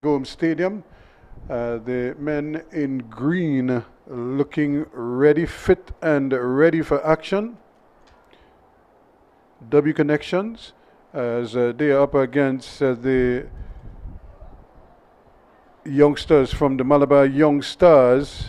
Gome Stadium. The men in green looking ready, fit and ready for action. W Connections as they are up against the youngsters from the Malabar Young Stars.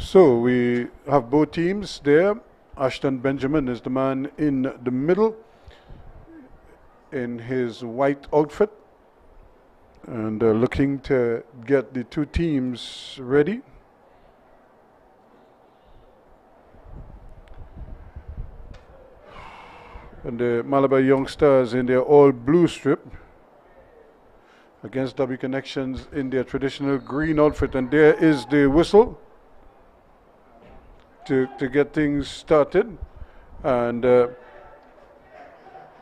So we have both teams there. Ashton Benjamin is the man in the middle in his white outfit and looking to get the two teams ready. And the Malabar Young Stars in their all blue strip against W Connections in their traditional green outfit. And there is the whistle to get things started, and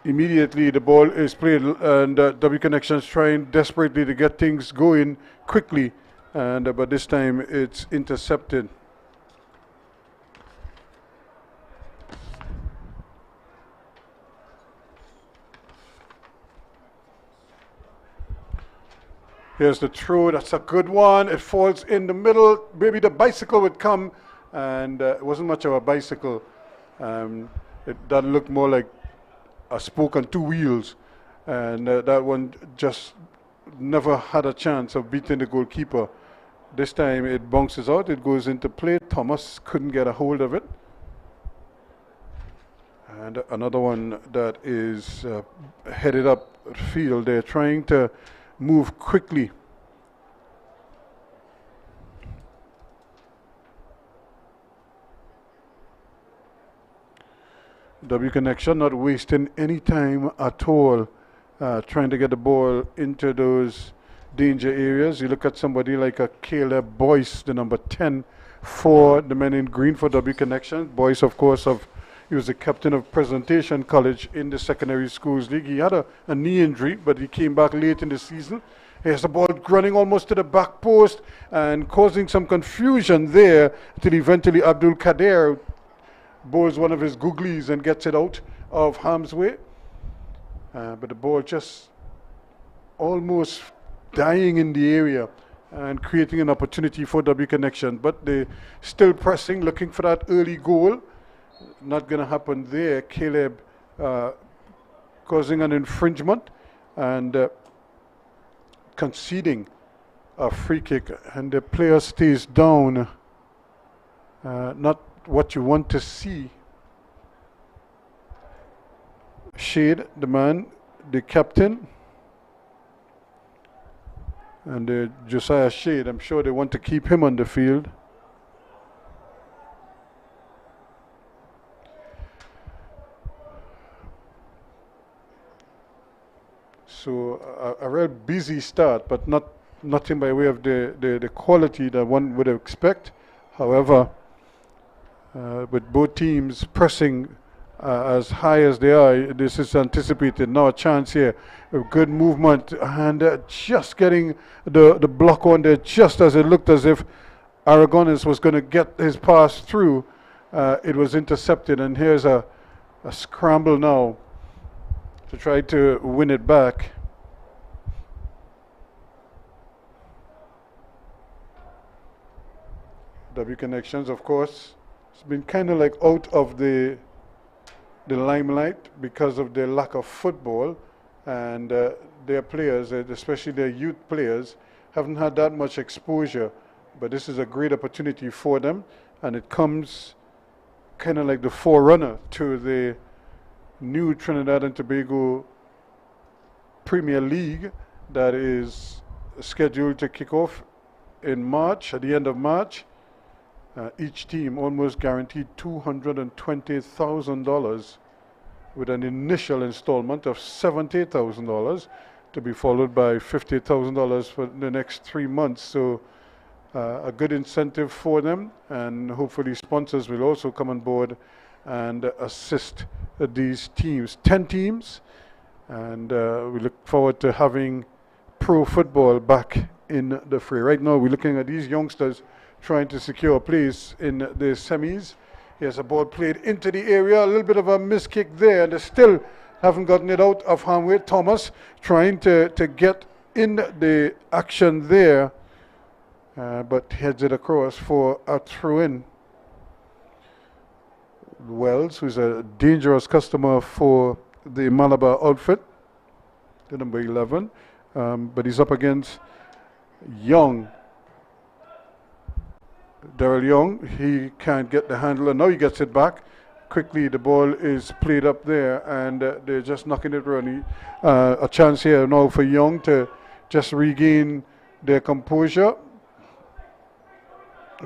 immediately the ball is played, and W Connections trying desperately to get things going quickly, and but this time it's intercepted. Here's the throw. That's a good one. It falls in the middle. Maybe the bicycle would come, and it wasn't much of a bicycle. That looked more like a spoke on two wheels, and that one just never had a chance of beating the goalkeeper. This time it bounces out, it goes into play. Thomas couldn't get a hold of it. And another one that is headed up field. They're trying to move quickly. W Connection not wasting any time at all trying to get the ball into those danger areas. You look at somebody like a Caleb Boyce, the number 10 for the men in green for W Connection. Boyce, of course, he was the captain of Presentation College in the Secondary Schools League. He had a knee injury, but he came back late in the season. Here's the ball running almost to the back post and causing some confusion there until eventually Abdul Kader bowls one of his googlies and gets it out of harm's way. But the ball just almost dying in the area and creating an opportunity for W Connection. But they still pressing, looking for that early goal. Not going to happen there. Caleb causing an infringement and conceding a free kick. And the player stays down. Not what you want to see. Shade, the man, the captain, and Josiah Shade, I'm sure they want to keep him on the field. So a real busy start, but nothing by way of the quality that one would expect. However, with both teams pressing as high as they are, this is anticipated. Now a chance here, a good movement, and just getting the block on there just as it looked as if Aragonis was going to get his pass through. It was intercepted, and here's a scramble now to try to win it back. W Connections, of course, it's been kind of like out of the limelight because of their lack of football, and their players, especially their youth players, haven't had that much exposure. But this is a great opportunity for them, and it comes kind of like the forerunner to the new Trinidad and Tobago Premier League that is scheduled to kick off in March, at the end of March. Each team almost guaranteed $220,000 with an initial installment of $70,000 to be followed by $50,000 for the next 3 months. So a good incentive for them, and hopefully sponsors will also come on board and assist these teams. 10 teams, and we look forward to having pro football back in the fray. Right now we're looking at these youngsters trying to secure a place in the semis. Here's a ball played into the area, a little bit of a miss kick there, and they still haven't gotten it out of harm's way. Thomas trying to get in the action there, but heads it across for a throw-in. Wells, who's a dangerous customer for the Malabar outfit, the number 11, but he's up against Young. Daryl Young, he can't get the handle, and now he gets it back. Quickly, the ball is played up there, and they're just knocking it around. A chance here now for Young to just regain their composure.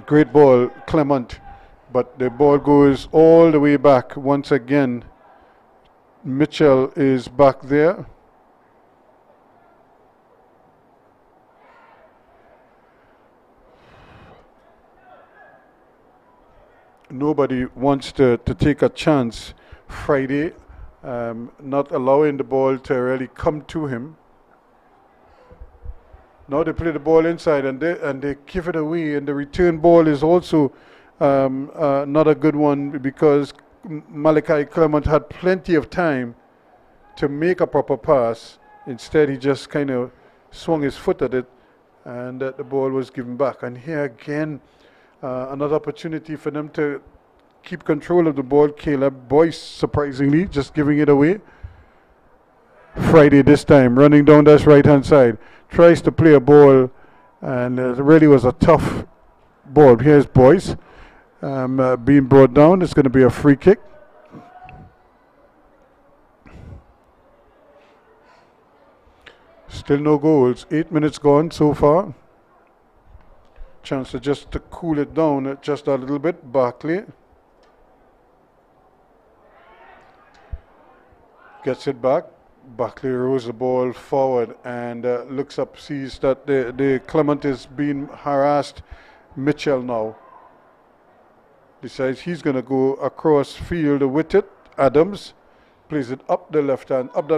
Great ball, Clement, but the ball goes all the way back once again. Mitchell is back there. Nobody wants to take a chance Friday, not allowing the ball to really come to him. Now they play the ball inside, and they give it away, and the return ball is also not a good one, because Malachi Clement had plenty of time to make a proper pass. Instead, he just kind of swung his foot at it, and the ball was given back. And here again, another opportunity for them to keep control of the ball. Caleb Boyce, surprisingly, just giving it away. Friday this time, running down that right-hand side, tries to play a ball, and it really was a tough ball. Here's Boyce being brought down. It's going to be a free kick. Still no goals. 8 minutes gone so far. Chance to cool it down just a little bit. Barkley gets it back. Barkley rolls the ball forward and looks up, sees that the Clement is being harassed. Mitchell now decides he's going to go across field with it. Adams plays it up the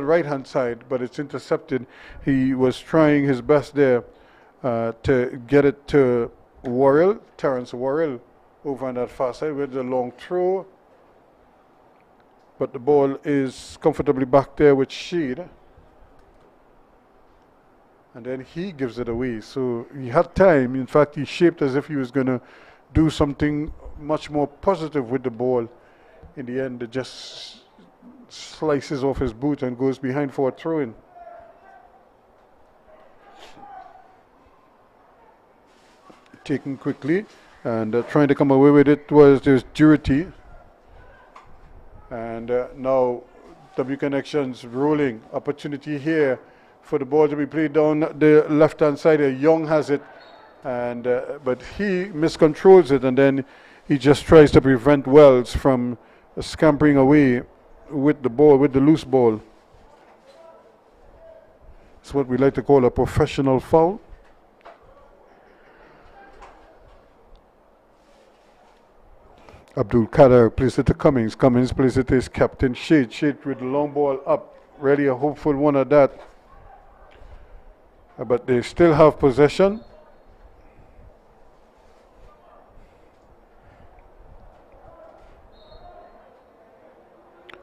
right hand side, but it's intercepted. He was trying his best there to get it to Worrell, Terrence Worrell, over on that far side with the long throw. But the ball is comfortably back there with Shade. And then he gives it away. So he had time. In fact, he shaped as if he was going to do something much more positive with the ball. In the end, it just slices off his boot and goes behind for a throw-in. Taken quickly, and trying to come away with it was Durity. And now W Connections rolling. Opportunity here for the ball to be played down the left-hand side. Young has it, and but he miscontrols it, and then he just tries to prevent Wells from scampering away with the ball, with the loose ball. It's what we like to call a professional foul. Abdul Kader plays it to Cummings. Cummings plays it to his captain Shade. Shade with the long ball up. Really a hopeful one at that. But they still have possession.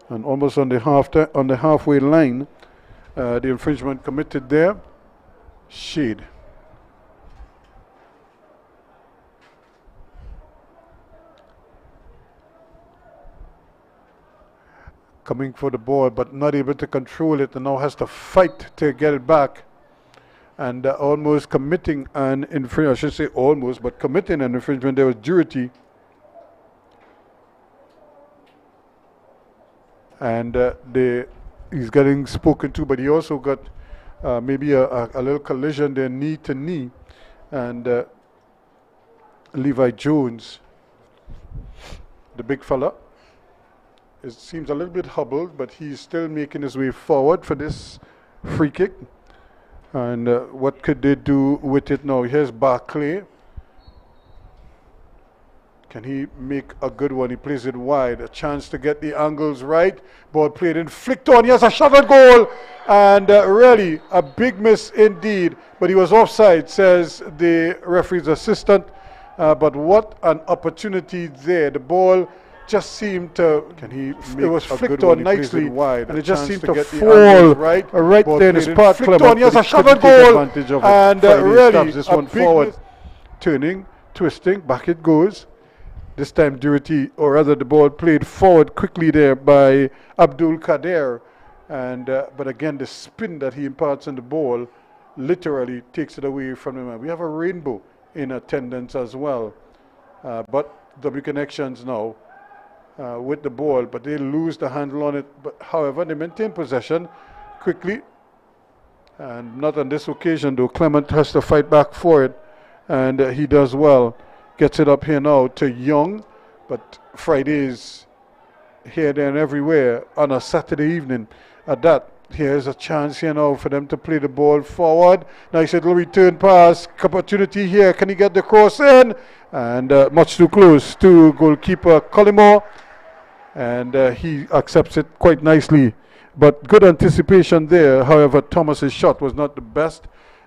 And almost on the halfway line, the infringement committed there. Shade. Coming for the ball, but not able to control it, and now has to fight to get it back. And almost committing an infringement, I should say almost, but committing an infringement. There was Durity. And he's getting spoken to, but he also got maybe a little collision there, knee to knee. And Levi Jones, the big fella, it seems a little bit hobbled, but he's still making his way forward for this free kick. And what could they do with it now? Here's Barclay. Can he make a good one? He plays it wide. A chance to get the angles right. Ball played in, flicked on. He has a shot on goal. And really, a big miss indeed. But he was offside, says the referee's assistant. But what an opportunity there. The ball just seemed to, it was flicked on nicely, wide, and it just seemed to fall right there in his path. Flicked on, he has a shot on goal. And really, this one forward. Turning, twisting, back it goes. This time Durity, or rather the ball played forward quickly there by Abdul Kader. And but again, the spin that he imparts on the ball literally takes it away from the man. We have a rainbow in attendance as well. But W Connections now with the ball, but they lose the handle on it. But however, they maintain possession quickly. And not on this occasion though. Clement has to fight back for it. And he does well. Gets it up here now to Young, but Fridays here, there, and everywhere on a Saturday evening. At that, here's a chance here now for them to play the ball forward. Nice little return pass, opportunity here. Can he get the cross in? And much too close to goalkeeper Collymore, and he accepts it quite nicely. But good anticipation there. However, Thomas's shot was not the best.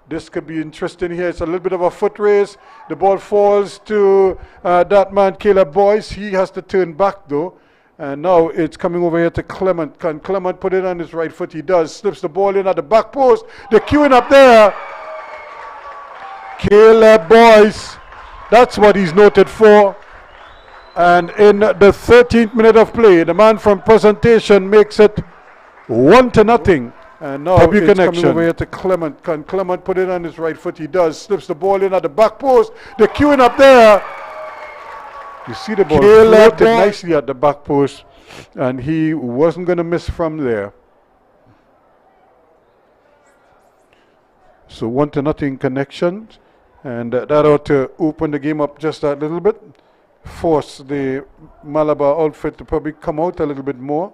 This could be interesting here. It's a little bit of a foot race. The ball falls to that man, Caleb Boyce. He has to turn back though. And now it's coming over here to Clement. Can Clement put it on his right foot? He does. Slips the ball in at the back post. They're queuing up there. Caleb Boyce. That's what he's noted for. And in the 13th minute of play, the man from Presentation makes it 1-0. And now it's coming over here to Clement. Can Clement put it on his right foot? He does. Slips the ball in at the back post. They're queuing up there. You see the ball floated nicely at the back post. And he wasn't going to miss from there. So 1-0 connection. And that ought to open the game up just a little bit. Force the Malabar outfit to probably come out a little bit more.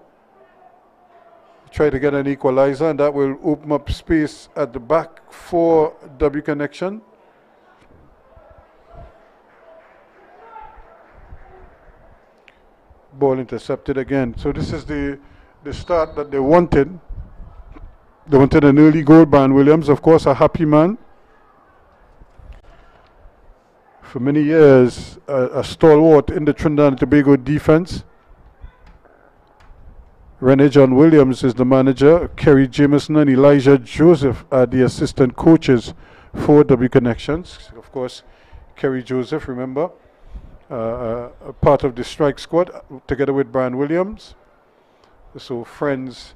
Try to get an equalizer, and that will open up space at the back for W Connection. Ball intercepted again. So this is the start that they wanted. They wanted an early goal. Brian Williams, of course, a happy man. For many years, a stalwart in the Trinidad and Tobago defense. Rene John Williams is the manager. Kerry Jameson and Elijah Joseph are the assistant coaches for W Connections. Of course, Kerry Joseph, remember, a part of the strike squad together with Brian Williams. So friends,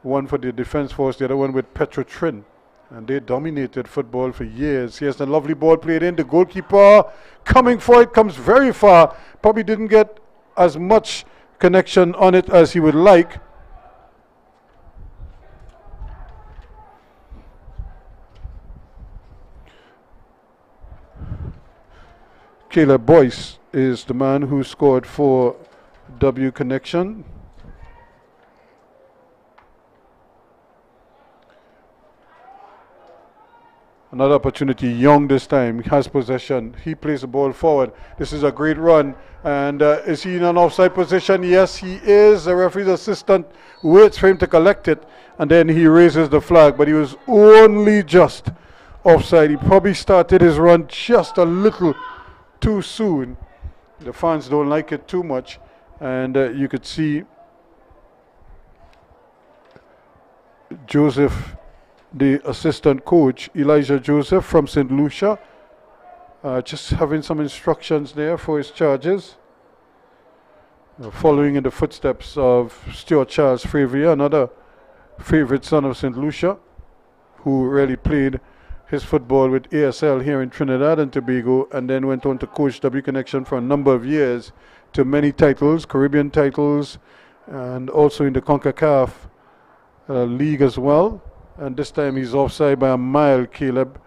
one for the defense force, the other one with Petro Trin. And they dominated football for years. Here's the lovely ball played in. The goalkeeper coming for it, comes very far. Probably didn't get as much connection on it as he would like. Caleb Boyce is the man who scored for W Connection. Another opportunity. Young this time. He has possession. He plays the ball forward. This is a great run. And is he in an offside position? Yes, he is. The referee's assistant waits for him to collect it. And then he raises the flag. But he was only just offside. He probably started his run just a little too soon. The fans don't like it too much. And you could see Joseph, the assistant coach, Elijah Joseph from St. Lucia, just having some instructions there for his charges. Following in the footsteps of Stuart Charles Fravier, another favorite son of St. Lucia, who really played his football with ASL here in Trinidad and Tobago, and then went on to coach W Connection for a number of years to many titles, Caribbean titles, and also in the CONCACAF league as well. And this time he's offside by a mile, Caleb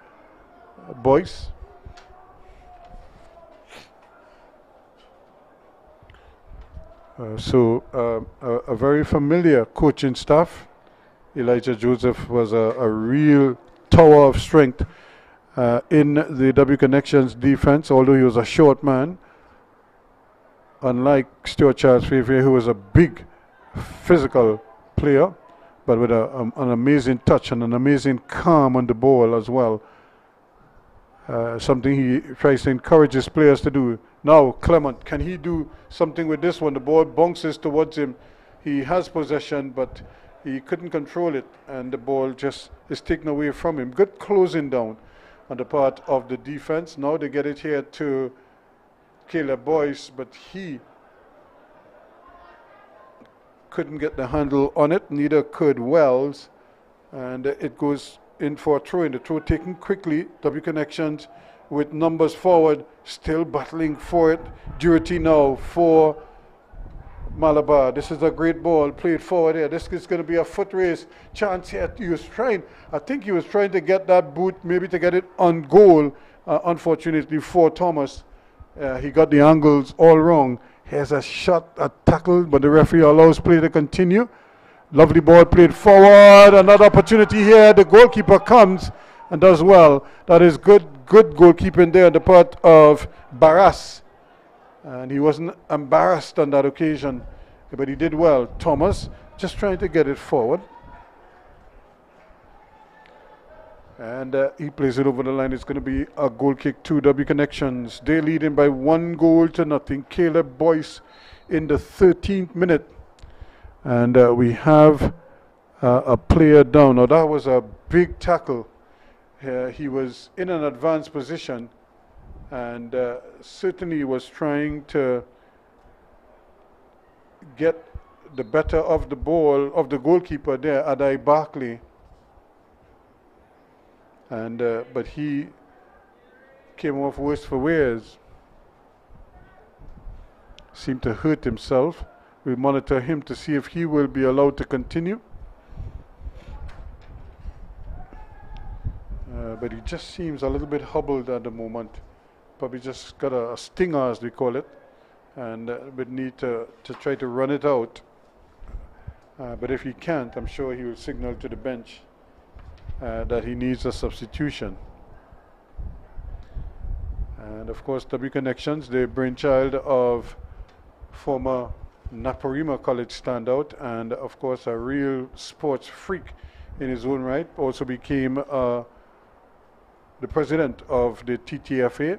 Boyce. A very familiar coaching staff. Elijah Joseph was a real tower of strength in the W Connections defense, although he was a short man. Unlike Stuart Charles Favier, who was a big physical player, but with an amazing touch and an amazing calm on the ball as well. Something he tries to encourage his players to do. Now, Clement, can he do something with this one? The ball bounces towards him. He has possession, but he couldn't control it, and the ball just is taken away from him. Good closing down on the part of the defense. Now they get it here to Caleb Boyce, but he couldn't get the handle on it, neither could Wells, and it goes in for a throw in. The throw taken quickly. W Connections with numbers forward, still battling for it. Durity now for Malabar. This is a great ball played forward here. This is going to be a foot race chance here. I think he was trying to get that boot, maybe to get it on goal. Unfortunately for Thomas, he got the angles all wrong. Here's a shot, a tackle, but the referee allows play to continue. Lovely ball played forward. Another opportunity here. The goalkeeper comes and does well. That is good goalkeeping there on the part of Barras. And he wasn't embarrassed on that occasion, but he did well. Thomas just trying to get it forward. And he plays it over the line. It's going to be a goal kick to W Connections. They're leading by 1-0. Caleb Boyce in the 13th minute. And we have a player down. Now that was a big tackle. He was in an advanced position and certainly was trying to get the better of the ball of the goalkeeper there, Adai Barkley. And but he came off worse for wears. Seemed to hurt himself. We monitor him to see if he will be allowed to continue. But he just seems a little bit hobbled at the moment. Probably just got a stinger, as we call it, and would need to try to run it out. But if he can't, I'm sure he will signal to the bench that he needs a substitution. And of course, W Connections, the brainchild of former Naparima College standout, and of course a real sports freak in his own right, also became the president of the TTFA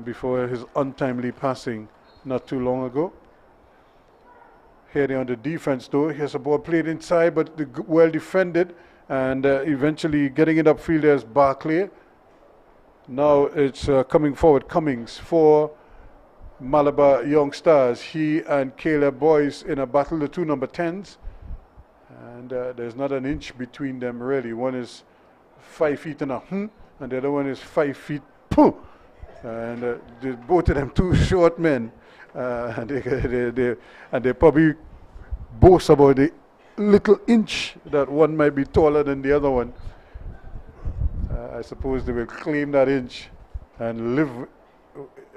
before his untimely passing not too long ago. Here they on the defense though. Here's a ball played inside, but well defended, and eventually getting it upfield as Barclay. Now it's coming forward, Cummings for Malabar Young Stars. He and Caleb Boyce in a battle, the two number 10s. And there's not an inch between them really. One is 5 feet and and the other one is 5 feet and both of them two short men. And they probably boast about the little inch that one might be taller than the other one. I suppose they will claim that inch and live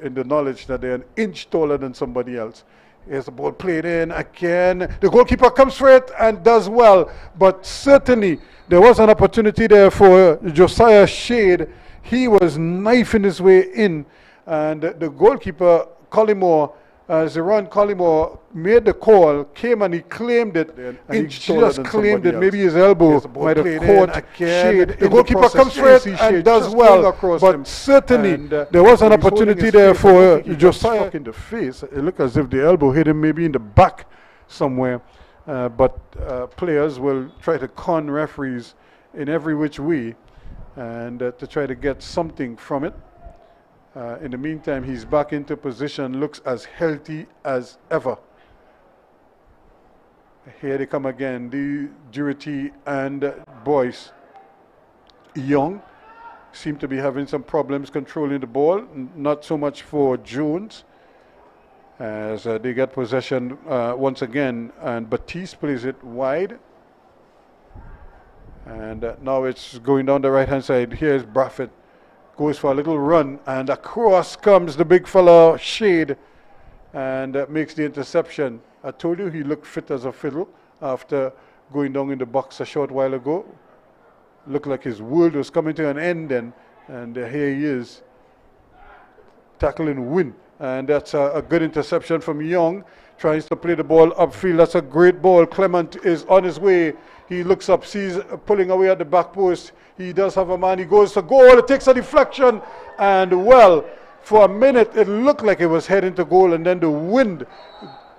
in the knowledge that they're an inch taller than somebody else. Here's the ball played in again. The goalkeeper comes for it and does well. But certainly there was an opportunity there for Josiah Shade. He was knifing his way in. And the goalkeeper, Collymore, Zeron Collymore, made the call, came and he claimed it. And he just claimed it. Maybe his elbow might have caught Shade. The goalkeeper comes for it and does well. But certainly there was an opportunity there for Josiah in the face. It looked as if the elbow hit him maybe in the back somewhere. But players will try to con referees in every which way and to try to get something from it. In the meantime, he's back into position, looks as healthy as ever. Here they come again, the Durity and Boyce. Young seem to be having some problems controlling the ball, not so much for Jones, as they get possession once again, and Batiste plays it wide. And now it's going down the right-hand side. Here's Braffett. Goes for a little run, and across comes the big fella Shade and makes the interception. I told you he looked fit as a fiddle after going down in the box a short while ago. Looked like his world was coming to an end then, and here he is, tackling win. And that's a good interception from Young. Tries to play the ball upfield. That's a great ball. Clement is on his way. He looks up, sees pulling away at the back post. He does have a man. He goes to goal. It takes a deflection. And, well, for a minute, it looked like it was heading to goal. And then the wind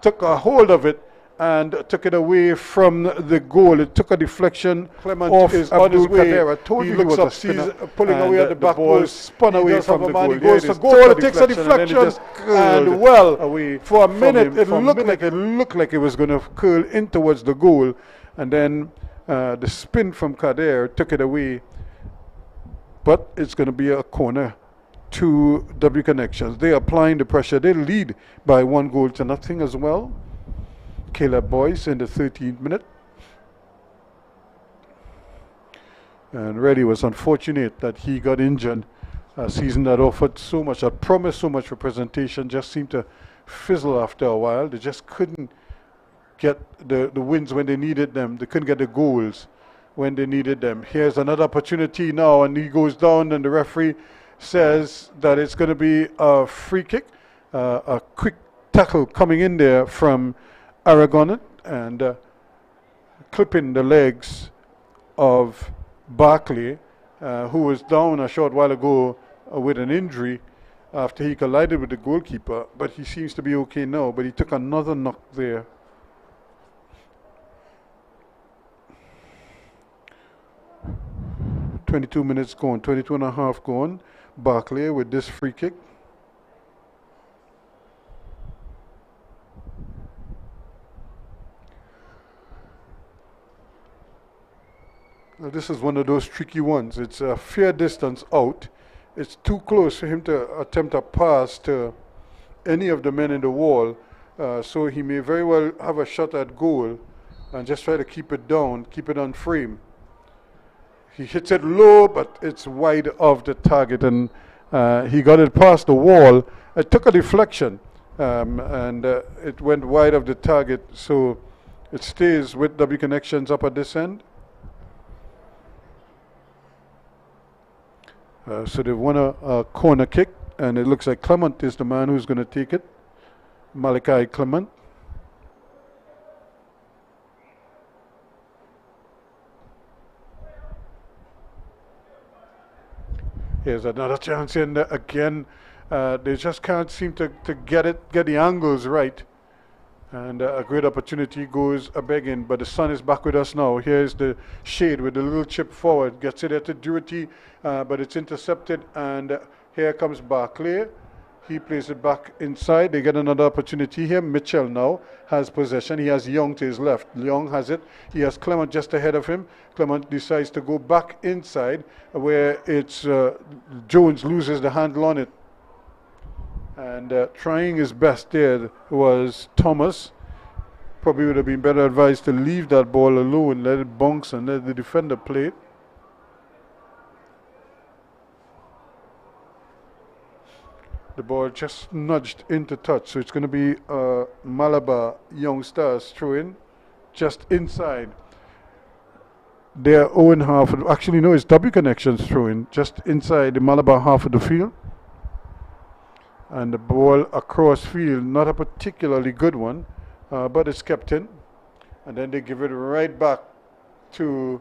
took a hold of it and took it away from the goal. It took a deflection. Clement is on his way. He looks up, sees pulling away at the back post, spun away from the goal. He goes to goal. It takes a deflection, and well, away for a minute, it looked like it was going to curl in towards the goal, and then the spin from Kader took it away. But it's going to be a corner to W Connections. They're applying the pressure. They lead by 1-0 as well. Caleb Boyce in the 13th minute. And really was unfortunate that he got injured. A season that offered so much, that promised so much representation, just seemed to fizzle after a while. They just couldn't get the wins when they needed them. They couldn't get the goals when they needed them. Here's another opportunity now, and he goes down, and the referee says that it's going to be a free kick. A quick tackle coming in there from Aragon and clipping the legs of Barkley, who was down a short while ago with an injury after he collided with the goalkeeper, but he seems to be okay now, but he took another knock there. "22 minutes gone, 22 and a half gone. Barkley with this free kick. Now this is one of those tricky ones. It's a fair distance out. It's too close for him to attempt a pass to any of the men in the wall. So he may very well have a shot at goal and just try to keep it down, keep it on frame. He hits it low, but it's wide of the target, and he got it past the wall. It took a deflection, and it went wide of the target, so it stays with W Connections up at this end. So they've won a corner kick, and it looks like Clement is the man who's going to take it. Malachi Clement. Here's another chance in again. They just can't seem to get the angles right. And a great opportunity goes a-begging, but the sun is back with us now. Here's the shade with the little chip forward. Gets it at the duty, but it's intercepted, and here comes Barclay. He plays it back inside. They get another opportunity here. Mitchell now has possession. He has Young to his left. Young has it. He has Clement just ahead of him. Clement decides to go back inside where it's Jones loses the handle on it. And trying his best there was Thomas. Probably would have been better advised to leave that ball alone, let it bounce and let the defender play it. The ball just nudged into touch, so it's going to be Malabar Young Stars throw in just inside their own half. Actually, no, it's W Connections throw in just inside the Malabar half of the field. And the ball across field, not a particularly good one, but it's kept in. And then they give it right back to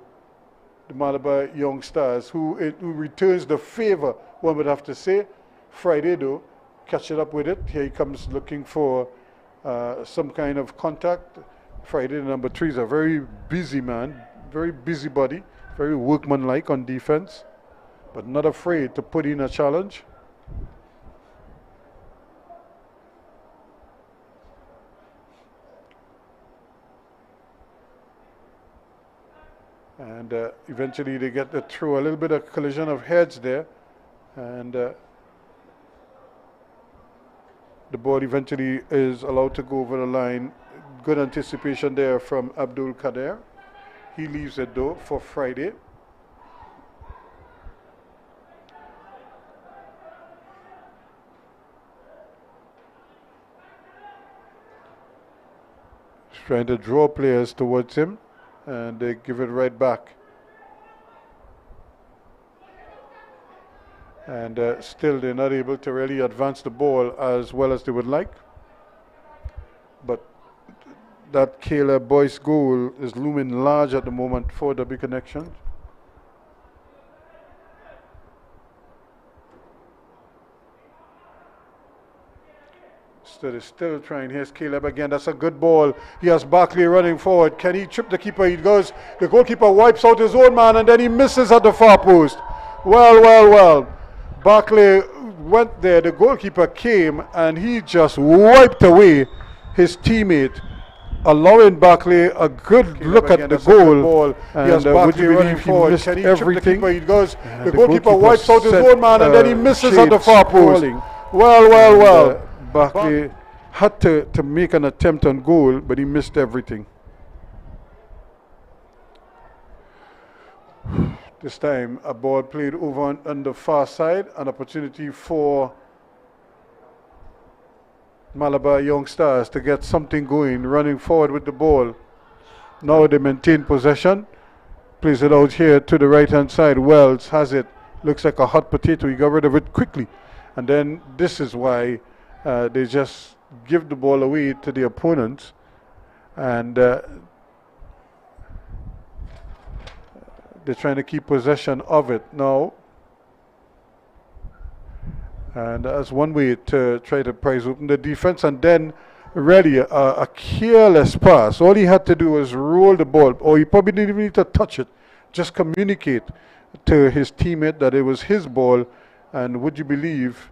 the Malabar Young Stars, who returns the favor, one would have to say. Friday, though, catch it up with it. Here he comes looking for some kind of contact. Friday, the number 3, is a very busy man, very busybody, very workmanlike on defense, but not afraid to put in a challenge. And eventually they get the throw, a little bit of collision of heads there, and the ball eventually is allowed to go over the line. Good anticipation there from Abdul Kader. He leaves it though for Friday. trying to draw players towards him, and they give it right back. And still they're not able to really advance the ball as well as they would like. But that Caleb Boyce goal is looming large at the moment for W Connections. They're still trying. Here's Caleb again. That's a good ball. He has Barkley running forward. Can he trip the keeper? He goes. The goalkeeper wipes out his own man, and then he misses at the far post. Well. Barkley went there. The goalkeeper came, and he just wiped away his teammate, allowing Barkley a good look at the goal. And he has Barkley running forward. Can he everything? Trip the keeper? He goes. The goalkeeper wipes out his own man, and then he misses at the far post. Well. Barkley had to make an attempt on goal, but he missed everything. This time, a ball played over on the far side, an opportunity for Malabar Young Stars to get something going, running forward with the ball. Now they maintain possession. Plays it out here to the right-hand side. Wells has it. Looks like a hot potato. He got rid of it quickly. And then this is why they just give the ball away to the opponents, and they're trying to keep possession of it now. And that's one way to try to prize open the defense. And then really a careless pass. All he had to do was roll the ball, or he probably didn't even need to touch it. Just communicate to his teammate that it was his ball. And would you believe,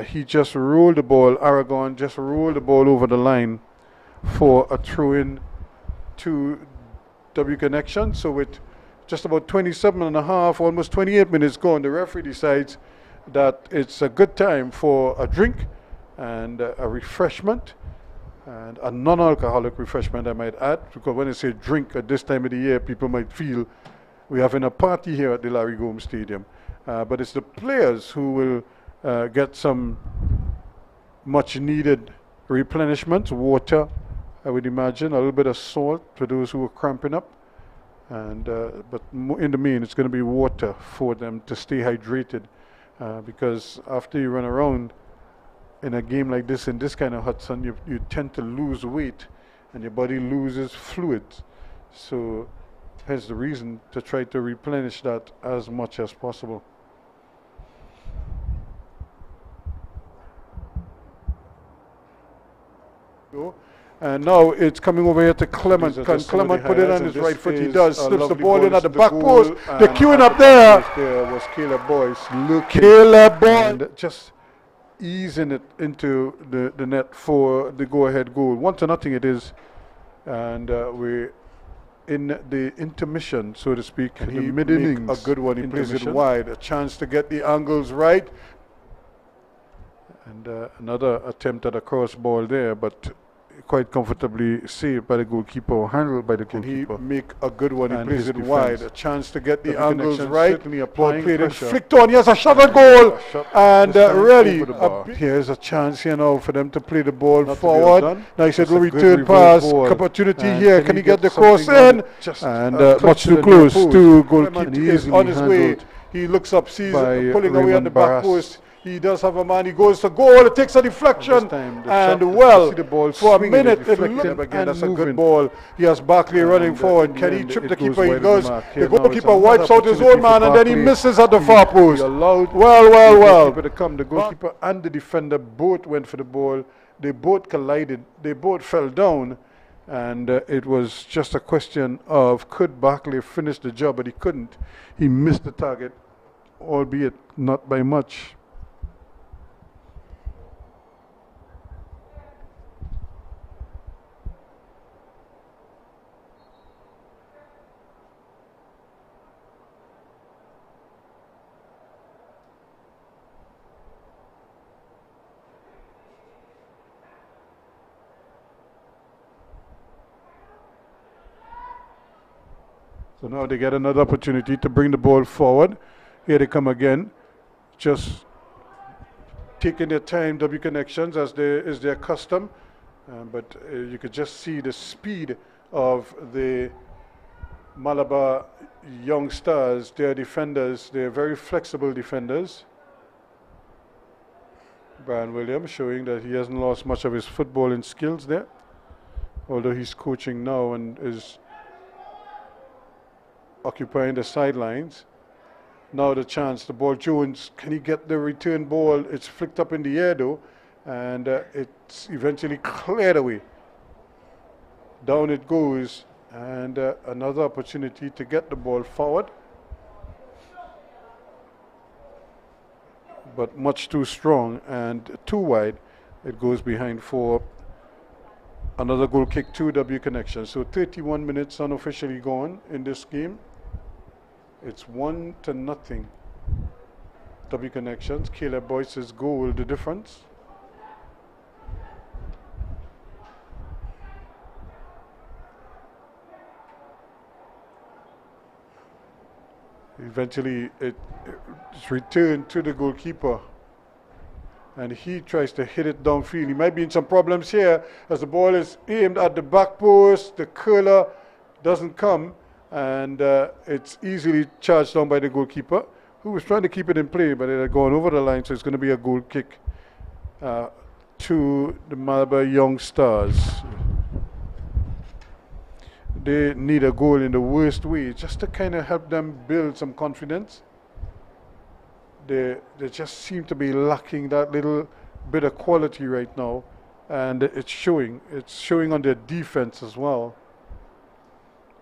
he just rolled the ball. Aragon just rolled the ball over the line for a throw-in to W Connection. So with just about 27 and a half, almost 28 minutes gone, the referee decides that it's a good time for a drink and a refreshment, and a non-alcoholic refreshment, I might add, because when I say drink at this time of the year, people might feel we're having a party here at the Larry Gomes Stadium. But it's the players who will get some much needed replenishment, water, I would imagine, a little bit of salt for those who are cramping up, and but in the main it's going to be water for them to stay hydrated, because after you run around in a game like this, in this kind of hot sun, you tend to lose weight and your body loses fluids. So hence the reason to try to replenish that as much as possible. And now it's coming over here to Clement. Can Clement put it on his right foot? He does. Slips the ball in at the back post. They're queuing up there. There was Caleb Boyce. Caleb Boyce. And just easing it into the net for the go-ahead goal. 1-0 it is. And we're in the intermission, so to speak. And he mid-innings. A good one. He plays it wide. A chance to get the angles right. And another attempt at a cross ball there, but quite comfortably saved by the goalkeeper, or handled by the goalkeeper. He make a good one. He plays it wide. A chance to get the angles right. Certainly applying pressure. Flicked on. He has a shot on goal. And really, here's a chance here now for them to play the ball forward. Nice little return pass. Opportunity here. Can he get the cross in? And much too close to goalkeeper. He is on his way. He looks up, sees pulling away on the back post. He does have a man. He goes to goal. It takes a deflection, and well, for a minute it looked again. That's a good ball. He has Barkley running forward. Can he trip the keeper? He goes. The goalkeeper wipes out his own man, and then he misses at the far post. Well. The goalkeeper and the defender both went for the ball. They both collided. They both fell down, and it was just a question of could Barkley finish the job, but he couldn't. He missed the target, albeit not by much. So now they get another opportunity to bring the ball forward. Here they come again, just taking their time, W Connections, as is their custom. but you could just see the speed of the Malabar Young Stars. They're defenders. They're very flexible defenders. Brian Williams showing that he hasn't lost much of his footballing skills there, although he's coaching now and is occupying the sidelines. Now the chance, the ball, Jones, can he get the return ball? It's flicked up in the air though, and it's eventually cleared away. Down it goes, and another opportunity to get the ball forward. But much too strong and too wide. It goes behind for another goal kick, 2W connection. So 31 minutes unofficially gone in this game. It's 1-0. W connections. Caleb Boyce's goal, the difference. Eventually it's returned to the goalkeeper, and he tries to hit it downfield. He might be in some problems here as the ball is aimed at the back post. The curler doesn't come, and it's easily charged down by the goalkeeper, who was trying to keep it in play, but it had gone over the line, so it's going to be a goal kick to the Malabar Young Stars. They need a goal in the worst way, just to kind of help them build some confidence. They just seem to be lacking that little bit of quality right now, and it's showing. It's showing on their defense as well,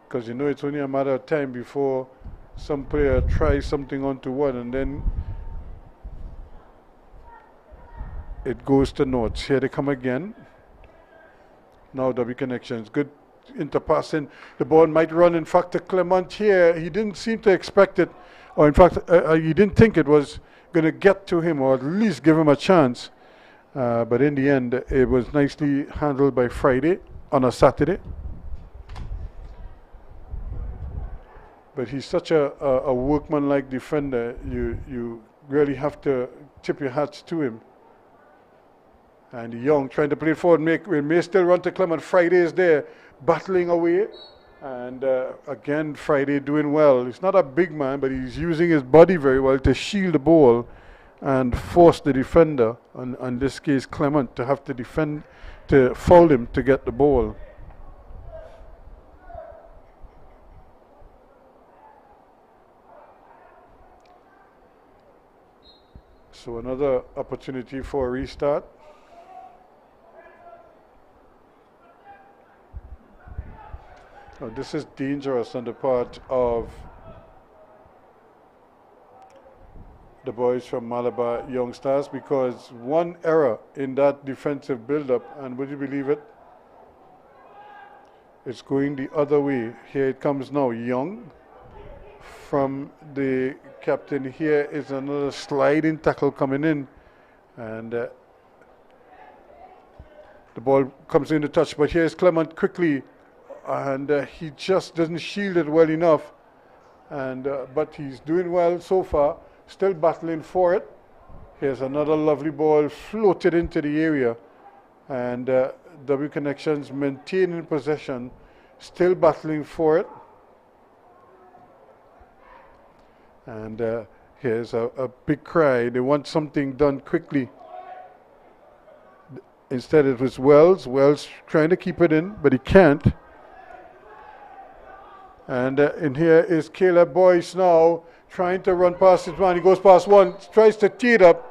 because you know it's only a matter of time before some player tries something onto one, and then it goes to North. Here they come again. Now W connections, good interpassing. The ball might run, in fact, to Clement here. He didn't seem to expect it, or in fact he didn't think it was going to get to him, or at least give him a chance, but in the end it was nicely handled by Friday on a Saturday. But he's such a workman-like defender. You really have to tip your hats to him. And Young trying to play it forward, may still run to Clement. Friday is there, battling away, and again Friday doing well. He's not a big man, but he's using his body very well to shield the ball and force the defender, in this case Clement, to have to defend, to foul him to get the ball. So another opportunity for a restart. Now this is dangerous on the part of the boys from Malabar Young Stars, because one error in that defensive build-up, and would you believe it, it's going the other way. Here it comes now, Young from the captain. Here is another sliding tackle coming in, and the ball comes in to touch, but here's Clement quickly, and he just doesn't shield it well enough, and but he's doing well so far, still battling for it. Here's another lovely ball floated into the area, and W Connections maintaining possession, still battling for it. And here's a big cry. They want something done quickly. Instead it was Wells. Wells trying to keep it in, but he can't. And in here is Caleb Boyce now, trying to run past his man. He goes past one, tries to tee it up.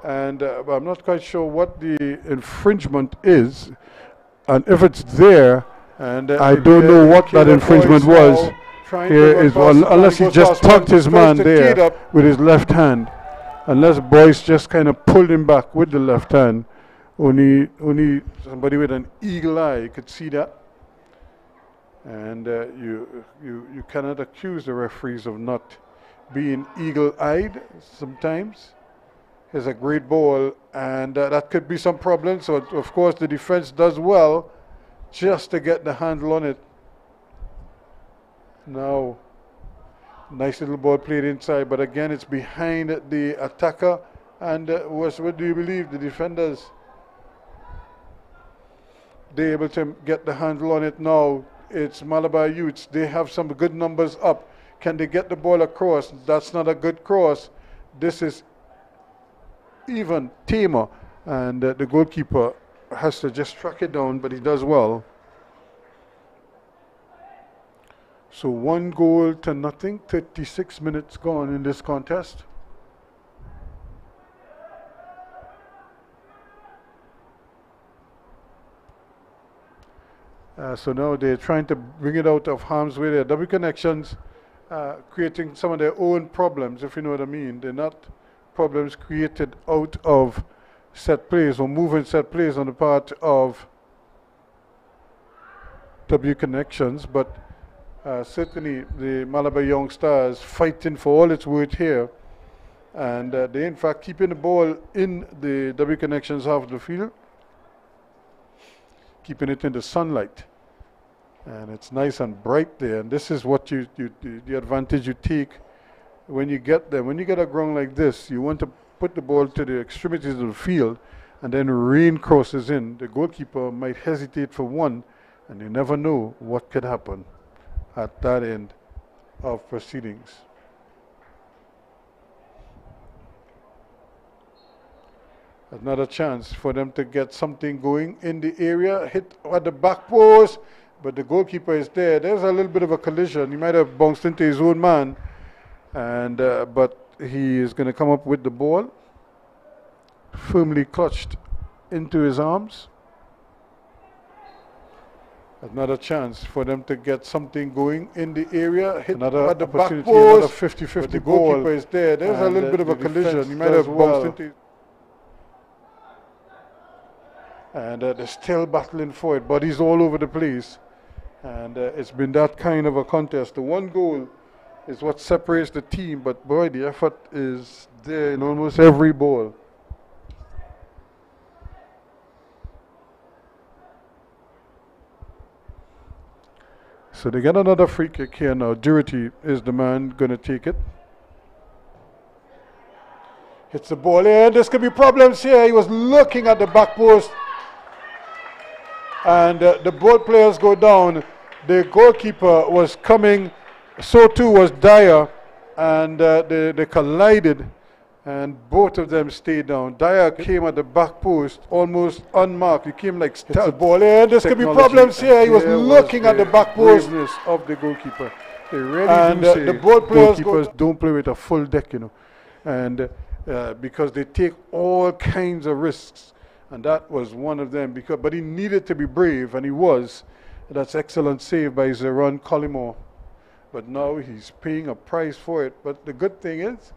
And I'm not quite sure what the infringement is, and if it's there, and I don't know what that infringement was. Here is one, unless he just tucked his man there with his left hand, unless Boyce just kind of pulled him back with the left hand. Only somebody with an eagle eye could see that. And you cannot accuse the referees of not being eagle-eyed sometimes. Here's a great ball, and that could be some problem. So of course the defense does well just to get the handle on it. Now, nice little ball played inside, but again it's behind the attacker, And what do you believe? The defenders, they're able to get the handle on it now. It's Malabar Youths. They have some good numbers up. Can they get the ball across? That's not a good cross. This is even tamer. And the goalkeeper has to just track it down, but he does well. So 1-0 to 36 minutes gone in this contest. So now they're trying to bring it out of harm's way. Their W connections creating some of their own problems, if you know what I mean. They're not problems created out of set plays or moving set plays on the part of W connections, but certainly the Malabar Young Stars fighting for all it's worth here. And they in fact keeping the ball in the W connections half of the field, keeping it in the sunlight, and it's nice and bright there. And this is what the advantage you take when you get there. When you get a ground like this, you want to put the ball to the extremities of the field, and then rain crosses in. The goalkeeper might hesitate for one, and you never know what could happen at that end of proceedings. Another chance for them to get something going in the area. Hit at the back post, but the goalkeeper is there. There's a little bit of a collision. He might have bounced into his own man, and but he is going to come up with the ball, firmly clutched into his arms. Another chance for them to get something going in the area. Hit another at the back post, another 50-50 the goalkeeper is there. There's a little bit of a collision. He might have bounced into. And they're still battling for it. Bodies all over the place. And it's been that kind of a contest. The one goal is what separates the team, but boy, the effort is there in almost every ball. So they get another free kick here now. Durity is the man going to take it. Hits the ball here. There's going to be problems here. He was looking at the back post. And the both players go down. The goalkeeper was coming, so too was Dyer, and they collided, and both of them stayed down. Dyer came at the back post almost unmarked. He came like stealth. The ball in. There's going to be problems here. He was looking at the back post of the goalkeeper. They really do say the both players goalkeepers don't play with a full deck, you know, and because they take all kinds of risks. And that was one of them. But he needed to be brave, and he was. That's excellent save by Zeron Collymore. But now he's paying a price for it. But the good thing is,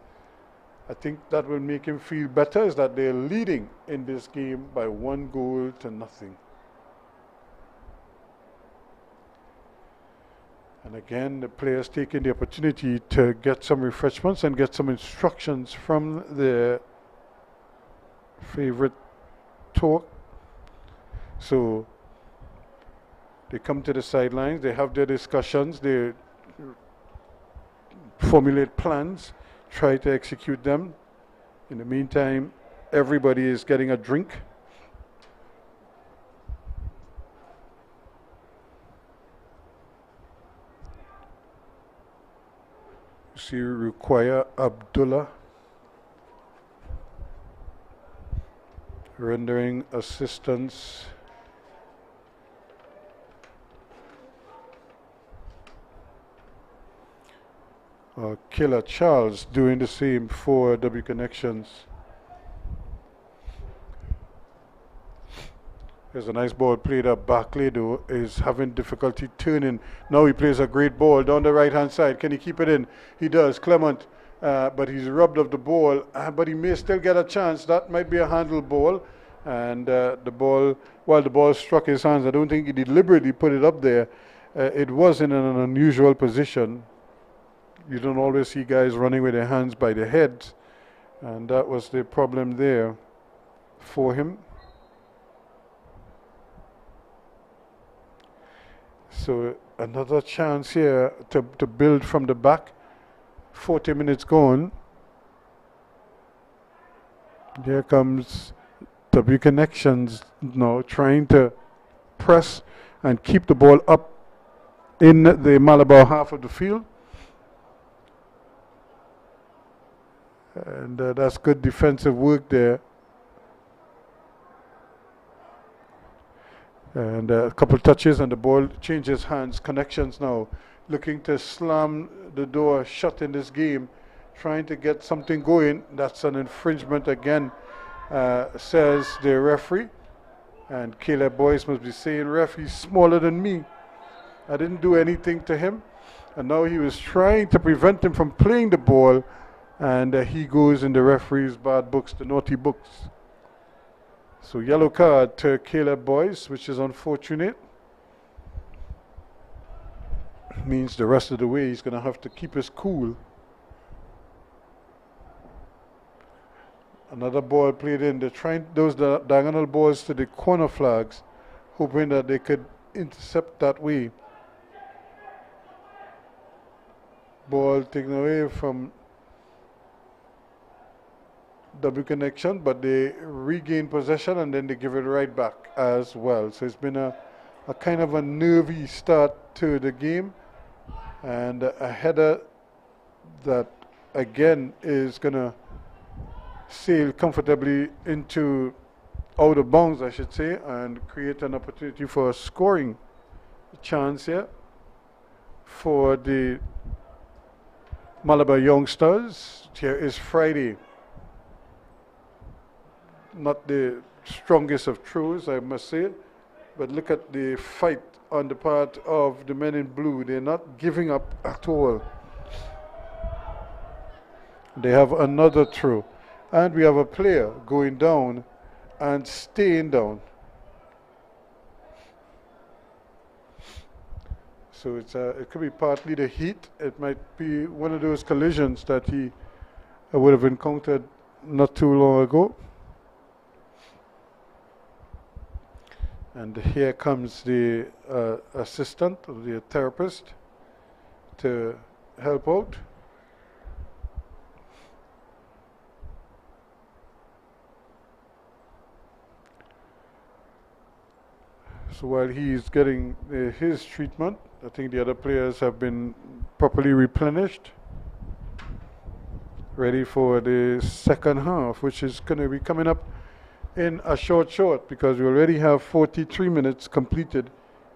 I think that will make him feel better, is that they're leading in this game by 1-0. And again, the players taking the opportunity to get some refreshments and get some instructions from their favorite talk. So they come to the sidelines, they have their discussions, they formulate plans, try to execute them. In the meantime, everybody is getting a drink. You see Ruqaya Abdullah rendering assistance. Killer Charles doing the same for W Connections. There's a nice ball played up. Barclay though is having difficulty turning. Now he plays a great ball down the right hand side. Can he keep it in? He does. Clement, but he's robbed of the ball, but he may still get a chance. That might be a handle ball. And the ball, while the ball struck his hands, I don't think he deliberately put it up there. It was in an unusual position. You don't always see guys running with their hands by their heads, and that was the problem there for him. So another chance here to build from the back. 40 minutes gone. Here comes W Connections now trying to press and keep the ball up in the Malabar half of the field. And that's good defensive work there. And a couple touches and the ball changes hands. Connections now looking to slam the door shut in this game, trying to get something going. That's an infringement again, says the referee. And Caleb Boyce must be saying, ref, he's smaller than me. I didn't do anything to him. And now he was trying to prevent him from playing the ball. And he goes in the referee's bad books, the naughty books. So yellow card to Caleb Boyce, which is unfortunate. Means the rest of the way he's going to have to keep his cool. Another ball played in. They're trying those diagonal balls to the corner flags, hoping that they could intercept that way. Ball taken away from W Connection, but they regain possession and then they give it right back as well. So it's been a kind of a nervy start to the game, and a header that again is going to sail comfortably into out of bounds, I should say, and create an opportunity for a scoring chance here for the Malabar Young Stars. Here is Friday. Not the strongest of throws, I must say, but look at the fight on the part of the men in blue. They're not giving up at all. They have another throw, and we have a player going down and staying down. So it could be partly the heat. It might be one of those collisions that he would have encountered not too long ago. And here comes the assistant, or the therapist, to help out. So while he's getting his treatment, I think the other players have been properly replenished, ready for the second half, which is going to be coming up in a short, because we already have 43 minutes completed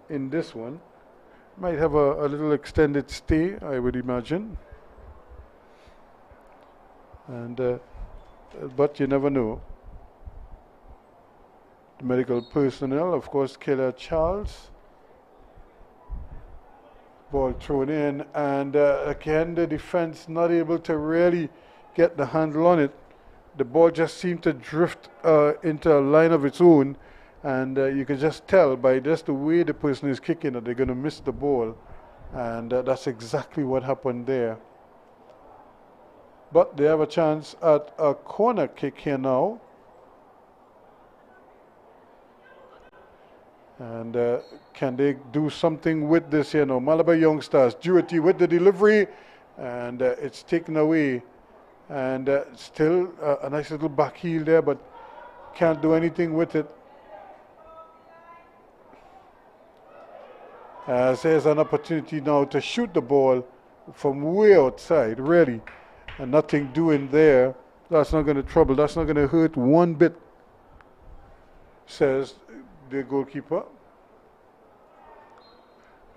in this one. Might have a little extended stay, I would imagine. And but you never know. The medical personnel, of course, Killer Charles. Ball thrown in, and again the defense not able to really get the handle on it. The ball just seemed to drift into a line of its own, and you can just tell by just the way the person is kicking that they're going to miss the ball, and that's exactly what happened there. But they have a chance at a corner kick here now. And can they do something with this here now? Malabar Young Stars, Duty with the delivery, and it's taken away. And still a nice little back heel there, but can't do anything with it. As there's an opportunity now to shoot the ball from way outside, really, and nothing doing there. That's not going to trouble. That's not going to hurt one bit, says the goalkeeper.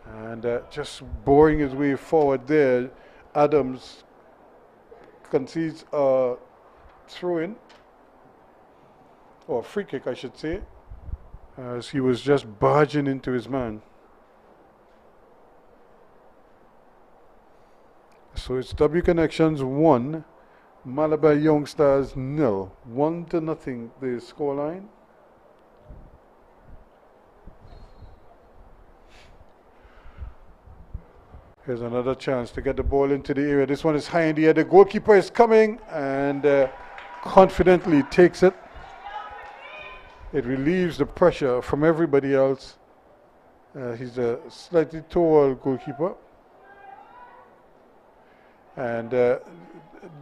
And just boring his way forward there, Adams concedes a throw-in, or free kick I should say, as he was just barging into his man. So it's W Connections 1, Malabar Young Stars 0, 1-0 the scoreline. Here's another chance to get the ball into the area. This one is high in the air. The goalkeeper is coming and confidently takes it. It relieves the pressure from everybody else. He's a slightly tall goalkeeper. And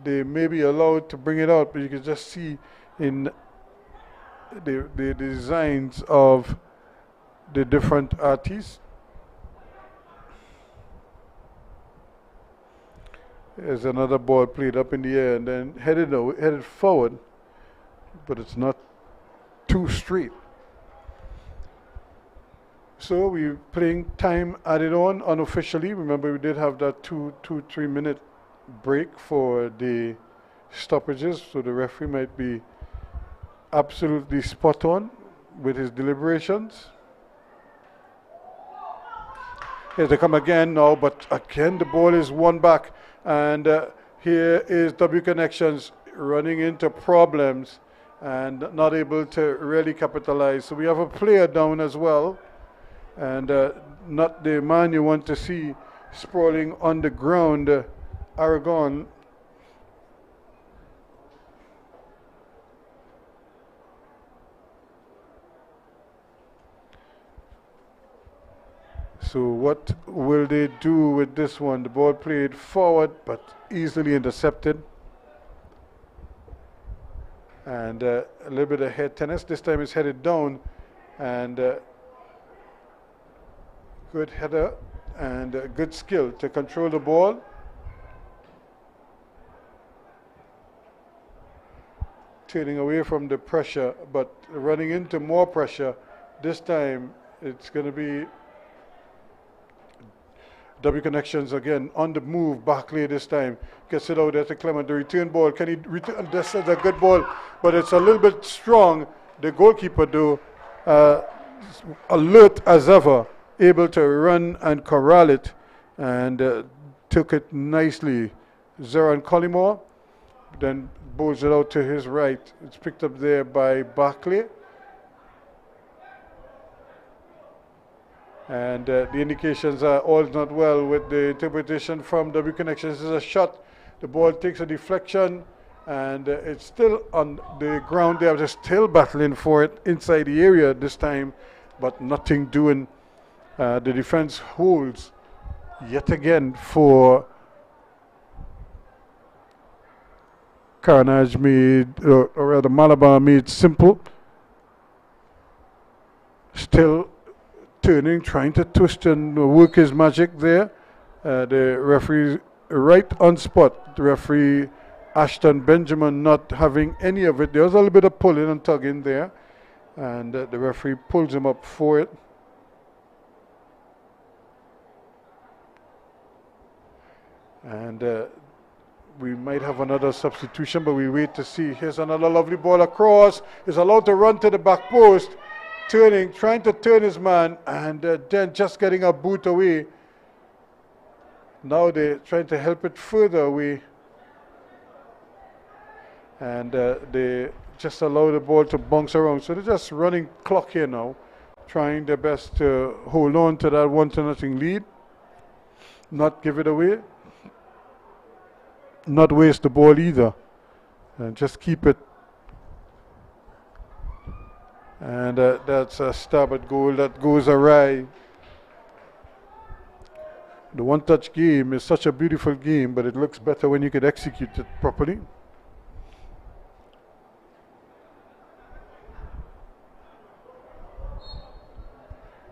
they may be allowed to bring it out, but you can just see in the designs of the different artists. There's another ball played up in the air and then headed forward, but it's not too straight. So we're playing time added on unofficially. Remember, we did have that 3 minute break for the stoppages, so the referee might be absolutely spot on with his deliberations. Here they come again now, but again the ball is won back, and here is W Connections running into problems and not able to really capitalize. So we have a player down as well, and not the man you want to see sprawling on the ground, Aragon. So what will they do with this one? The ball played forward but easily intercepted. And a little bit of head tennis. This time it's headed down, and good header and good skill to control the ball. Turning away from the pressure but running into more pressure. This time it's going to be W Connections again on the move. Barclay this time gets it out there to Clement. The return ball, can he return? This is a good ball, but it's a little bit strong. The goalkeeper though, alert as ever, able to run and corral it, and took it nicely. Zeron Collymore then bowls it out to his right. It's picked up there by Barclay. And the indications are all not well with the interpretation from W Connections. This is a shot. The ball takes a deflection, and it's still on the ground there. They're still battling for it inside the area this time, but nothing doing. The defense holds yet again for Carnage made, or rather Malabar made simple. Still turning, trying to twist and work his magic there. The referee right on spot. The referee Ashton Benjamin not having any of it. There was a little bit of pulling and tugging there, and the referee pulls him up for it. And we might have another substitution, but we wait to see. Here's another lovely ball across. He's allowed to run to the back post. Turning, trying to turn his man, and then just getting a boot away. Now they're trying to help it further away, and they just allow the ball to bounce around. So they're just running clock here now, trying their best to hold on to that 1-0 lead, not give it away, not waste the ball either, and just keep it. And that's a stab at goal that goes awry. The one-touch game is such a beautiful game, but it looks better when you can execute it properly.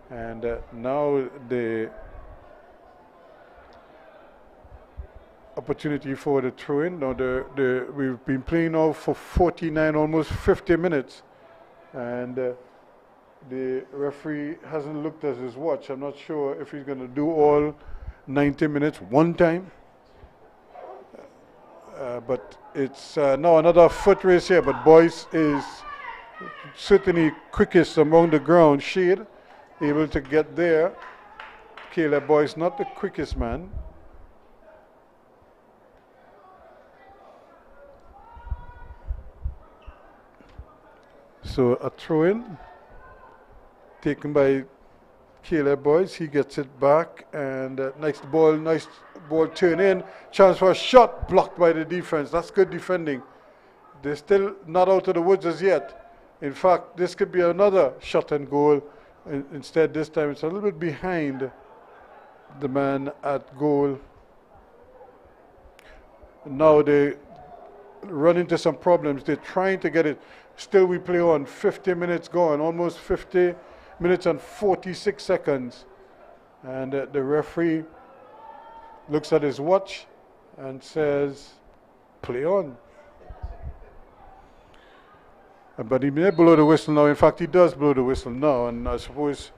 And now the opportunity for the throw-in. Now we've been playing now for 49, almost 50 minutes. And the referee hasn't looked at his watch. I'm not sure if he's going to do all 90 minutes one time. But it's now another foot race here. But Boyce is certainly quickest among the ground. Shade able to get there. Caleb Boyce not the quickest man. So a throw-in taken by Caleb Boyce. He gets it back, and nice ball turn in. Chance for a shot, blocked by the defense. That's good defending. They're still not out of the woods as yet. In fact, this could be another shot and goal. Instead, this time it's a little bit behind the man at goal. Now the run into some problems. They're trying to get it. Still, we play on. 50 minutes gone, almost 50 minutes and 46 seconds. And the referee looks at his watch and says, play on. But he may blow the whistle now. In fact, he does blow the whistle now. And I suppose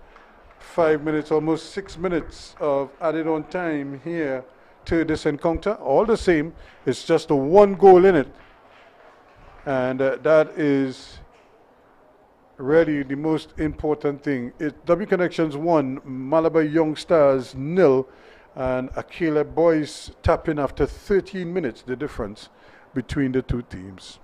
5 minutes, almost 6 minutes of added on time here to this encounter. All the same, it's just a one goal in it. And that is really the most important thing. W Connections 1, Malabar Young Stars 0, and Akela Boys tap in after 13 minutes, the difference between the two teams.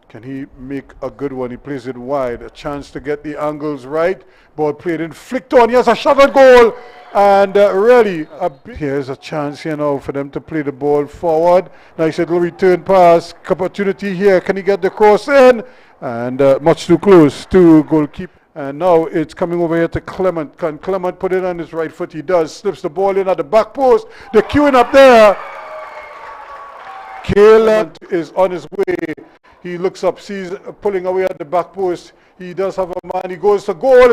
Can he make a good one? He plays it wide. A chance to get the angles right. Ball played in, flicked on. Yes, a shot on goal. And really, here's a chance here now for them to play the ball forward. Nice little return pass. Opportunity here. Can he get the cross in? And much too close to goalkeeper. And now it's coming over here to Clement. Can Clement put it on his right foot? He does. Slips the ball in at the back post. They're queuing up there. Clement is on his way. He looks up, sees pulling away at the back post. He does have a man. He goes to goal.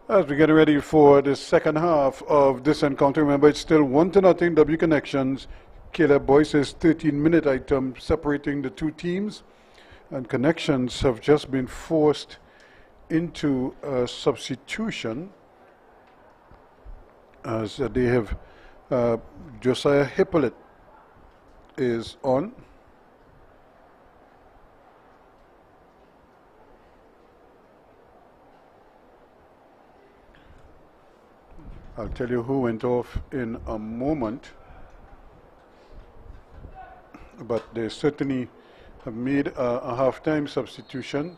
As we get ready for the second half of this encounter, remember it's still 1-0 W Connections. Caleb Boyce's 13-minute item separating the two teams, and Connections have just been forced into a substitution as they have Josiah Hippolyte is on. I'll tell you who went off in a moment, but they certainly have made a half-time substitution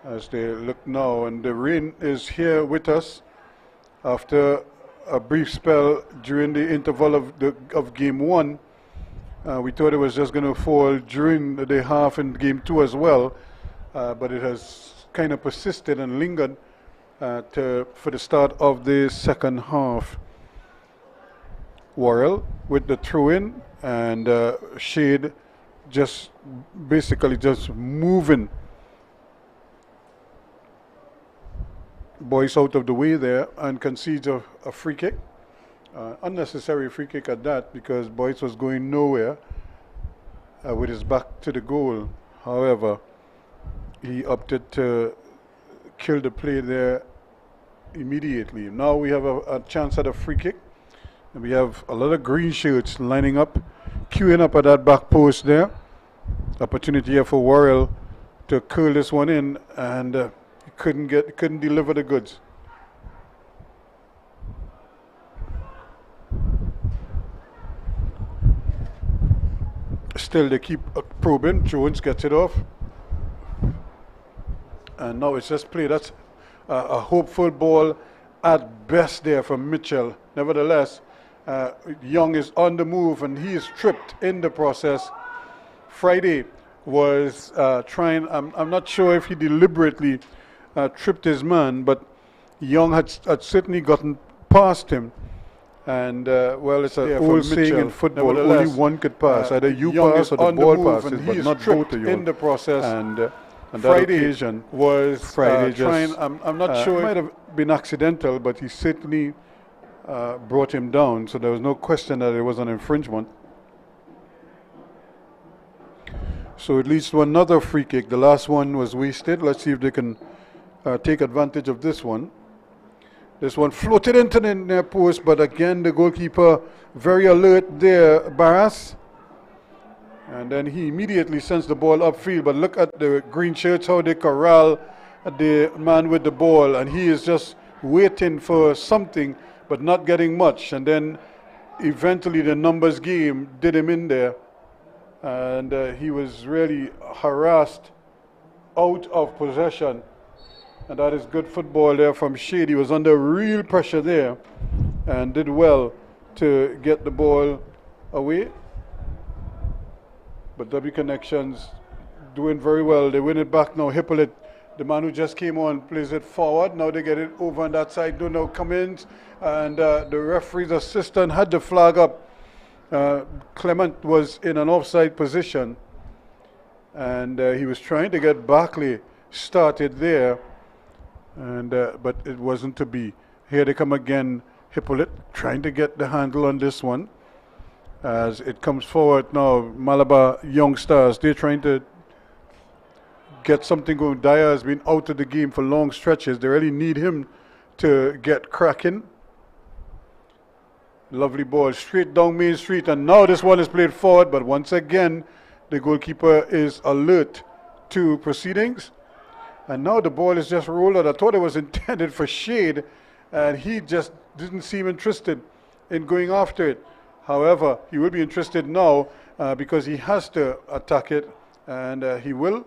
as they look now, and the rain is here with us after a brief spell during the interval of game one. We thought it was just going to fall during the half in game two as well, but it has kind of persisted and lingered for the start of the second half. Worrell with the throw-in, and Shade just basically just moving Boyce out of the way there and concedes a free kick. Unnecessary free kick at that, because Boyce was going nowhere with his back to the goal. However, he opted to kill the play there immediately. Now we have a chance at a free kick, and we have a lot of green shirts lining up, queuing up at that back post there. Opportunity here for Worrell to curl this one in, and he couldn't deliver the goods. Still they keep probing. Jones gets it off, and now it's just play. That's a hopeful ball at best there from Mitchell. Nevertheless, Young is on the move, and he is tripped in the process. Friday was trying, I'm not sure if he deliberately tripped his man, but Young had certainly gotten past him. And well, it's an old saying in football, only one could pass. Either you Young pass or the ball passes, but not both of you. In the process, and Friday occasion was Friday trying, I'm not sure, it might have been accidental, but he certainly brought him down, so there was no question that it was an infringement. So it leads to another free kick. The last one was wasted. Let's see if they can take advantage of this one. This one floated into the near post, but again the goalkeeper very alert there, Barras. And then he immediately sends the ball upfield, but look at the green shirts, how they corral the man with the ball, and he is just waiting for something, but not getting much. And then eventually the numbers game did him in there, and he was really harassed out of possession. And that is good football there from Shade. He was under real pressure there and did well to get the ball away. But W Connections doing very well. They win it back now. Hippolyte, the man who just came on, plays it forward. Now they get it over on that side. No come-ins. And the referee's assistant had the flag up. Clement was in an offside position. And he was trying to get Barkley started there. And but it wasn't to be. Here they come again. Hippolyte trying to get the handle on this one. As it comes forward now, Malabar Young Stars, they're trying to get something going. Dyer has been out of the game for long stretches. They really need him to get cracking. Lovely ball straight down Main Street, and now this one is played forward, but once again the goalkeeper is alert to proceedings. And now the ball is just rolled out. I thought it was intended for Shade, and he just didn't seem interested in going after it. However, he will be interested now because he has to attack it, and he will.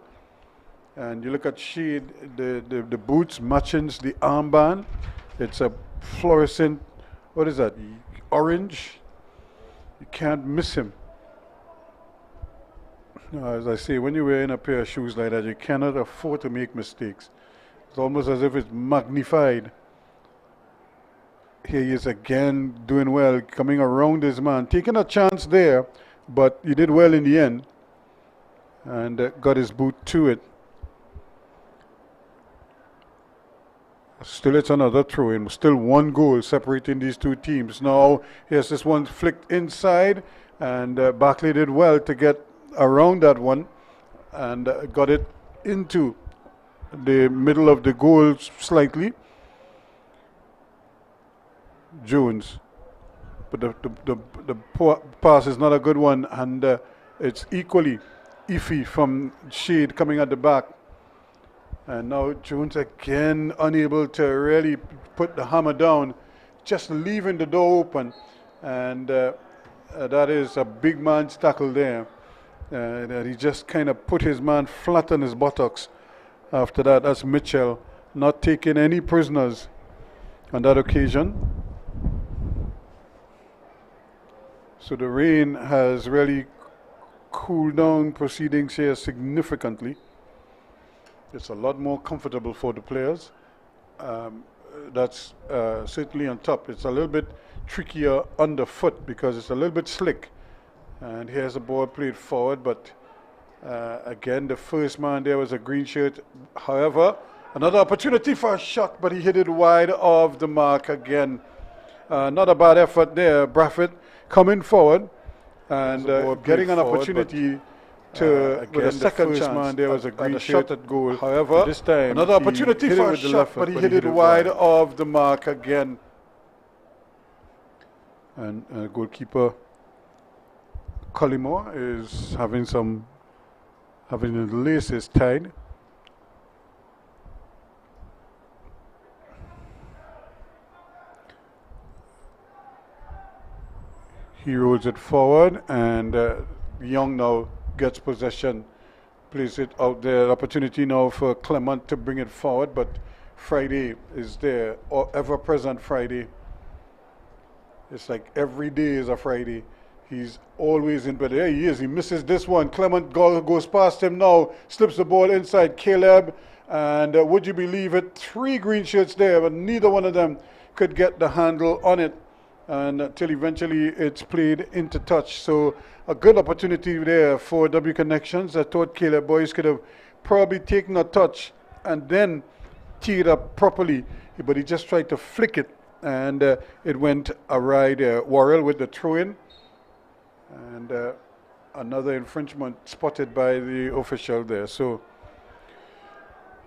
And you look at Shade, the boots matching the armband. It's a fluorescent, what is that, orange? You can't miss him. As I say, when you're wearing a pair of shoes like that, you cannot afford to make mistakes. It's almost as if it's magnified. Here he is again, doing well, coming around his man, taking a chance there, but he did well in the end, and got his boot to it. Still, it's another throw-in. Still one goal separating these two teams. Now, here's this one flicked inside, and Barkley did well to get around that one and got it into the middle of the goal slightly. Jones, but the pass is not a good one, and it's equally iffy from Shade coming at the back. And now Jones again unable to really put the hammer down, just leaving the door open. And that is a big man's tackle there. That he just kind of put his man flat on his buttocks. After that, that's Mitchell, not taking any prisoners on that occasion. So the rain has really cooled down proceedings here significantly. It's a lot more comfortable for the players. That's certainly on top. It's a little bit trickier underfoot because it's a little bit slick. And here's the ball played forward, but again, the first man there was a green shirt. However, another opportunity for a shot, but he hit it wide of the mark again. Not a bad effort there. Braffett coming forward and getting an opportunity to again, with a second chance. Man there was a green shot at goal. However, this time another opportunity for a shot, but he hit it wide of the mark again. And goalkeeper Collymore is having the laces tied. He rolls it forward, and Young now gets possession, plays it out there. Opportunity now for Clement to bring it forward, but Friday is there, or ever-present Friday. It's like every day is a Friday. He's always in, but there he is. He misses this one. Clement goes past him now, slips the ball inside Caleb, and would you believe it, 3 green shirts there, but neither one of them could get the handle on it. And until eventually it's played into touch. So a good opportunity there for W Connections. I thought Caleb boys could have probably taken a touch and then teed up properly, but he just tried to flick it, and it went awry there. Worrell with the throw-in, and another infringement spotted by the official there. So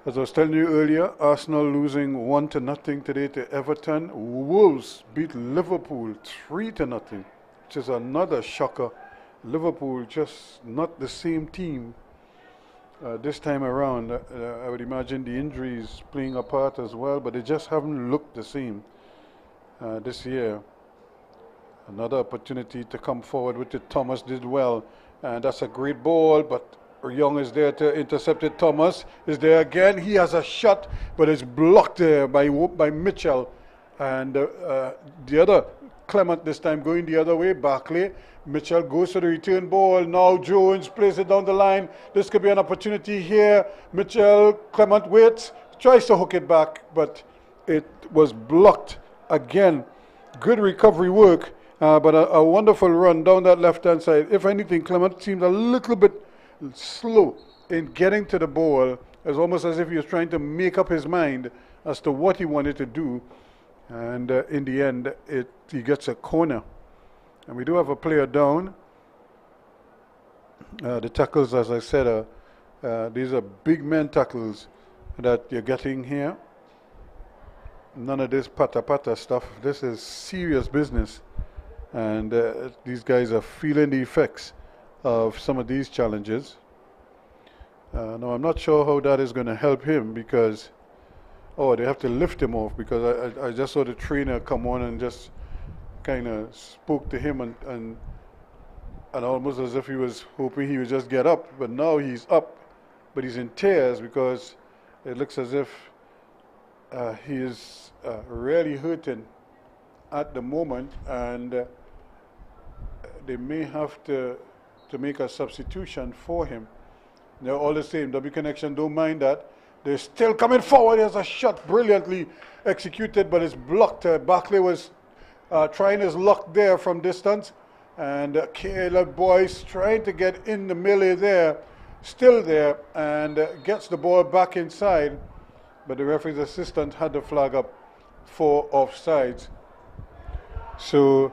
as I was telling you earlier, Arsenal losing 1-0 today to Everton. Wolves beat Liverpool 3-0, which is another shocker. Liverpool just not the same team this time around. I would imagine the injuries playing a part as well, but they just haven't looked the same this year. Another opportunity to come forward with it. Thomas did well, and that's a great ball, but Young is there to intercept it. Thomas is there again. He has a shot, but it's blocked there by Mitchell. And the other, Clement this time going the other way, Barkley. Mitchell goes for the return ball. Now Jones plays it down the line. This could be an opportunity here. Mitchell, Clement waits, tries to hook it back, but it was blocked again. Good recovery work, but a wonderful run down that left-hand side. If anything, Clement seemed a little bit slow in getting to the ball. It's almost as if he was trying to make up his mind as to what he wanted to do, and in the end he gets a corner. And we do have a player down. The tackles, as I said, these are big men tackles that you're getting here. None of this pata stuff. This is serious business, and these guys are feeling the effects of some of these challenges. Now I'm not sure how that is going to help him, because they have to lift him off, because I just saw the trainer come on and just kind of spoke to him and almost as if he was hoping he would just get up, but now he's up, but he's in tears because it looks as if he is really hurting at the moment, and they may have to make a substitution for him. They're all the same. W Connection don't mind that. They're still coming forward. There's a shot brilliantly executed, but it's blocked. Barkley was trying his luck there from distance, and Caleb Boyce trying to get in the melee there, still there, and gets the ball back inside. but the referee's assistant had the flag up for offsides. So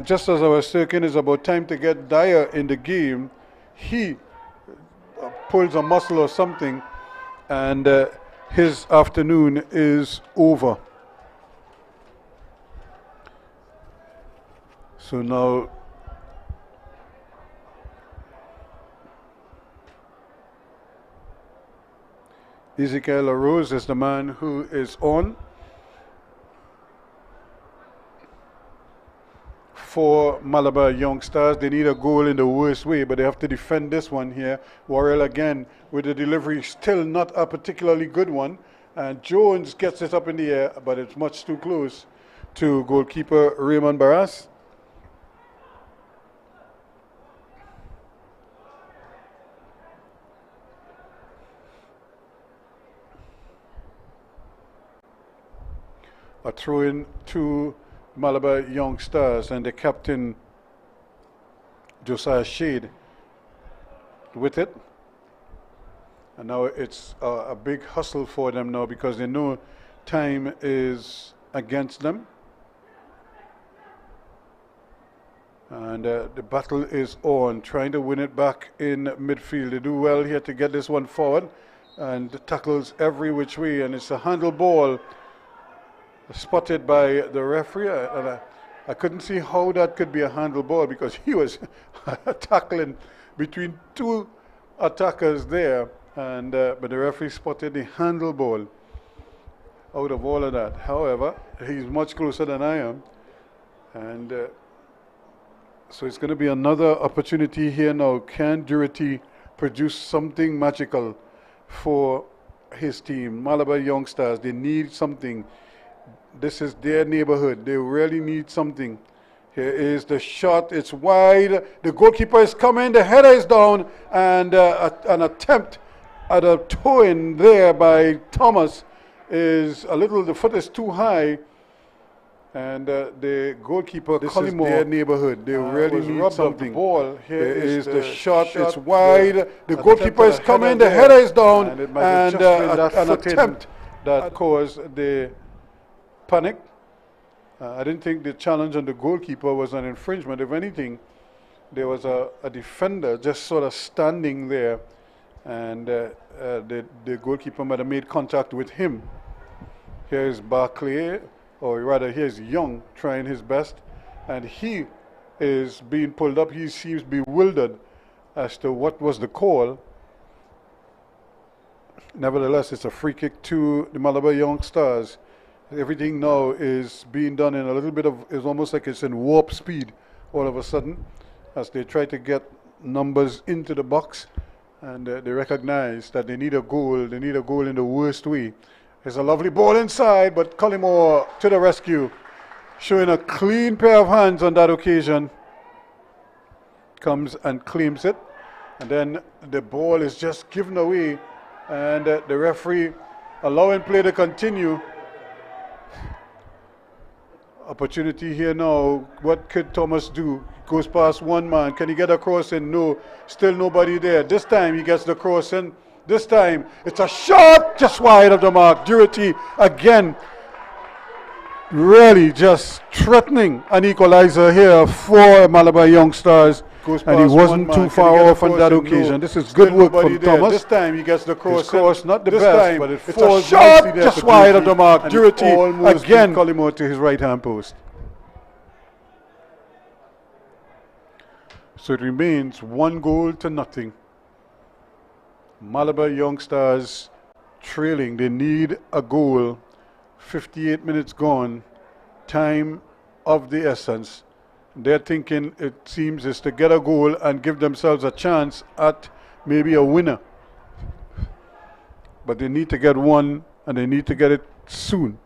just as I was thinking it's about time to get Dyer in the game, he pulls a muscle or something, and his afternoon is over. So now Ezekiel Arose is the man who is on for Malabar Young Stars. They need a goal in the worst way, but they have to defend this one here. Worrell again with the delivery, still not a particularly good one. And Jones gets it up in the air, but it's much too close to goalkeeper Raymond Barras. A throw in to Malabar Young Stars, and the captain Josiah Shade with it. And now it's a big hustle for them now because they know time is against them. And the battle is on, trying to win it back in midfield. They do well here to get this one forward, and tackles every which way, and it's a handle ball spotted by the referee. And I couldn't see how that could be a handle ball because he was tackling between two attackers there, and but the referee spotted the handle ball out of all of that. However, he's much closer than I am, and so it's going to be another opportunity here now. Can Durity produce something magical for his team? Malabar Young Stars, they need something. This is their neighborhood. They really need something. Here is the shot. It's wide. The goalkeeper is coming. The header is down. And an attempt at a toe-in there by Thomas is a little, the foot is too high. And the goalkeeper, this is their neighborhood. They really need something. The ball. Here is the shot. It's wide. The goalkeeper is coming. The header is down. And an attempt that caused the panic. I didn't think the challenge on the goalkeeper was an infringement. If anything, there was a defender just sort of standing there, and the goalkeeper might have made contact with him. Here's Barclay, or rather here's Young trying his best, and he is being pulled up. He seems bewildered as to what was the call. Nevertheless, it's a free kick to the Malabar Young Stars. Everything now is being done in a little bit of, it's almost like it's in warp speed all of a sudden as they try to get numbers into the box, and they recognize that they need a goal. They need a goal in the worst way. There's a lovely ball inside, but Collymore to the rescue, showing a clean pair of hands on that occasion. Comes and claims it, and then the ball is just given away, and the referee allowing play to continue. Opportunity here now. What could Thomas do? Goes past one man. Can he get a cross in? No. Still nobody there. This time he gets the cross in. This time it's a shot just wide of the mark. Durity again really just threatening an equalizer here for Malabar Young Stars. And he wasn't too far off on that occasion. No. This is good work from Thomas. This time he gets the cross. Course, not the best, but it falls a shot just wide of the mark. Durity again. Collymore to his right-hand post. So it remains 1-0-0. Malabar Young Stars trailing. They need a goal. 58 minutes gone. Time of the essence. Their thinking, it seems, is to get a goal and give themselves a chance at maybe a winner. But they need to get one, and they need to get it soon.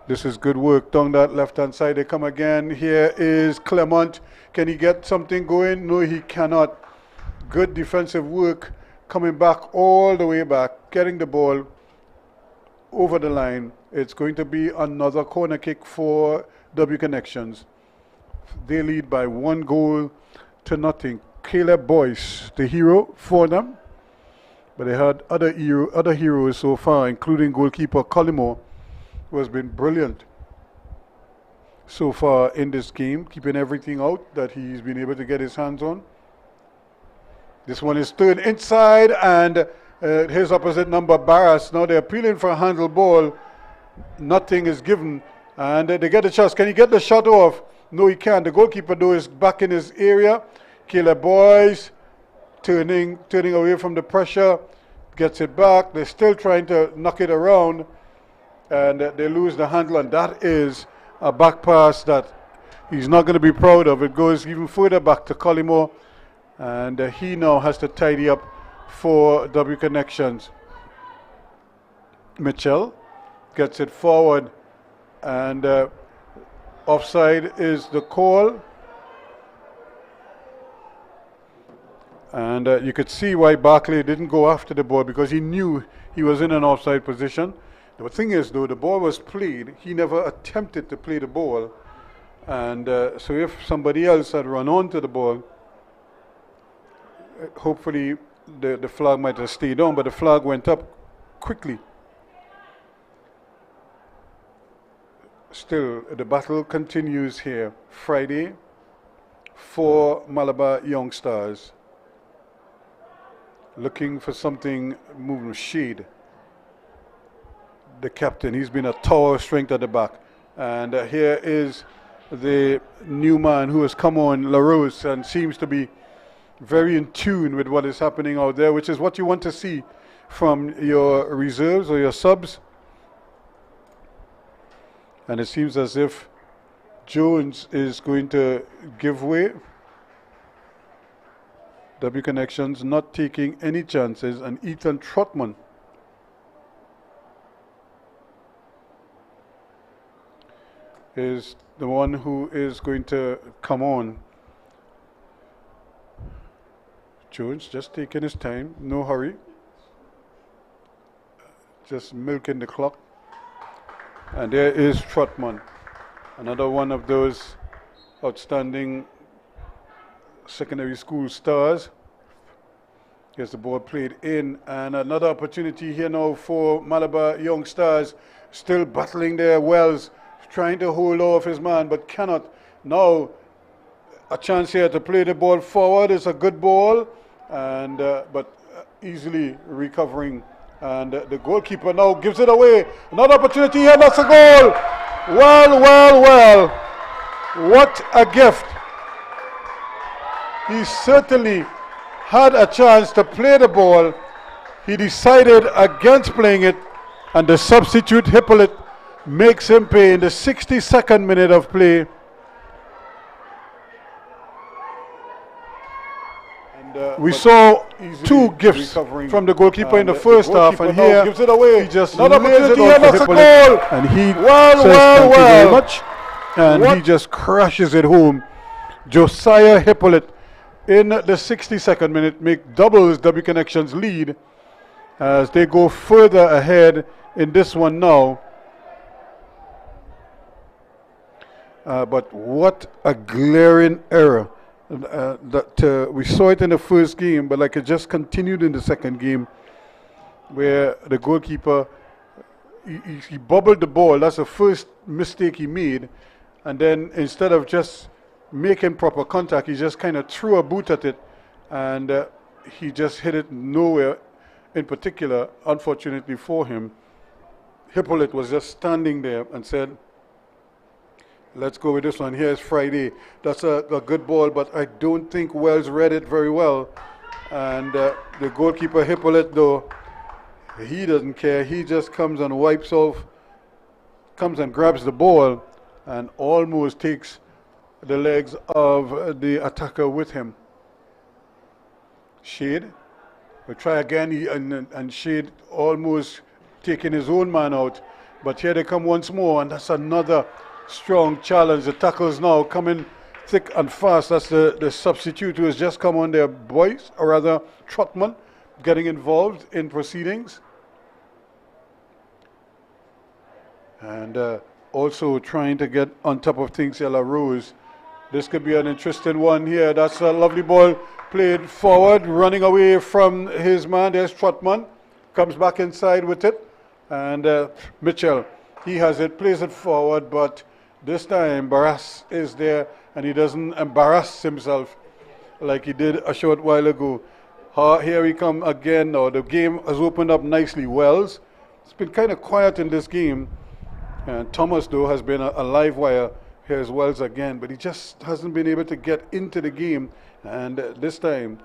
This is good work down that left-hand side. They come again. Here is Clement. Can he get something going? No, he cannot. Good defensive work, coming back all the way back, getting the ball over the line. It's going to be another corner kick for W Connections. They lead by 1-0-0. Caleb Boyce, the hero for them. But they had other heroes so far, including goalkeeper Collymore, who has been brilliant so far in this game, keeping everything out that he's been able to get his hands on. This one is turned inside, and his opposite number, Barras. Now they're appealing for a handle ball. Nothing is given, and they get a chance. Can he get the shot off? No, he can't. The goalkeeper, though, is back in his area. Caleb Boyce turning away from the pressure, gets it back. They're still trying to knock it around, and they lose the handle, and that is a back pass that he's not going to be proud of. It goes even further back to Collymore, and he now has to tidy up for W Connections. Mitchell gets it forward, and offside is the call. And you could see why Barclay didn't go after the ball, because he knew he was in an offside position. The thing is, though, the ball was played. He never attempted to play the ball. And so if somebody else had run onto the ball, hopefully the flag might have stayed on, but the flag went up quickly. Still, the battle continues here. Friday for Malabar Young Stars. Looking for something moving. Shade, the captain, he's been a tower of strength at the back. And here is the new man who has come on, LaRose, and seems to be very in tune with what is happening out there, which is what you want to see from your reserves or your subs. And it seems as if Jones is going to give way. W Connections not taking any chances, and Ethan Trotman is the one who is going to come on. Jones just taking his time, no hurry, just milking the clock. And there is Trotman, another one of those outstanding secondary school stars. Here's the ball played in, and another opportunity here now for Malabar Young Stars, still battling there. Wells trying to hold off his man, but cannot. Now a chance here to play the ball forward. It's a good ball, and but easily recovering, and the goalkeeper now gives it away. Another opportunity here, that's a goal. Well, what a gift. He certainly had a chance to play the ball. He decided against playing it, and the substitute Hippolyte makes him pay in the 62nd minute of play. And we saw two gifts from the goalkeeper in the first half, and here gives it away. He just lays it on for Hippolyte, and he says thank you very much, and he just crashes it home. Josiah Hippolyte in the 62nd minute doubles W Connections lead as they go further ahead in this one now. But what a glaring error. That we saw it in the first game, but like it just continued in the second game, where the goalkeeper, he bobbled the ball. That's the first mistake he made, and then instead of just making proper contact, he just kind of threw a boot at it, and he just hit it nowhere in particular. Unfortunately for him, Hippolyte was just standing there and said, let's go with this one. Here's Friday. That's a good ball, but I don't think Wells read it very well. And the goalkeeper, Hippolyte, though, he doesn't care. He just comes and wipes off, comes and grabs the ball, and almost takes the legs of the attacker with him. Shade will try again, and Shade almost taking his own man out. But here they come once more, and that's another strong challenge. The tackles now coming thick and fast. That's the substitute who has just come on there, Boyce, or rather Trotman, getting involved in proceedings. And also trying to get on top of things, Ella Rose. This could be an interesting one here. That's a lovely ball Played forward, running away from his man. There's Trotman. Comes back inside with it. And Mitchell, he has it, plays it forward, but this time Barras is there and he doesn't embarrass himself like he did a short while ago. Here we come again now. The game has opened up nicely. Wells, it's been kind of quiet in this game. And Thomas, though, has been a live wire. Here's Wells again, but he just hasn't been able to get into the game. And this time,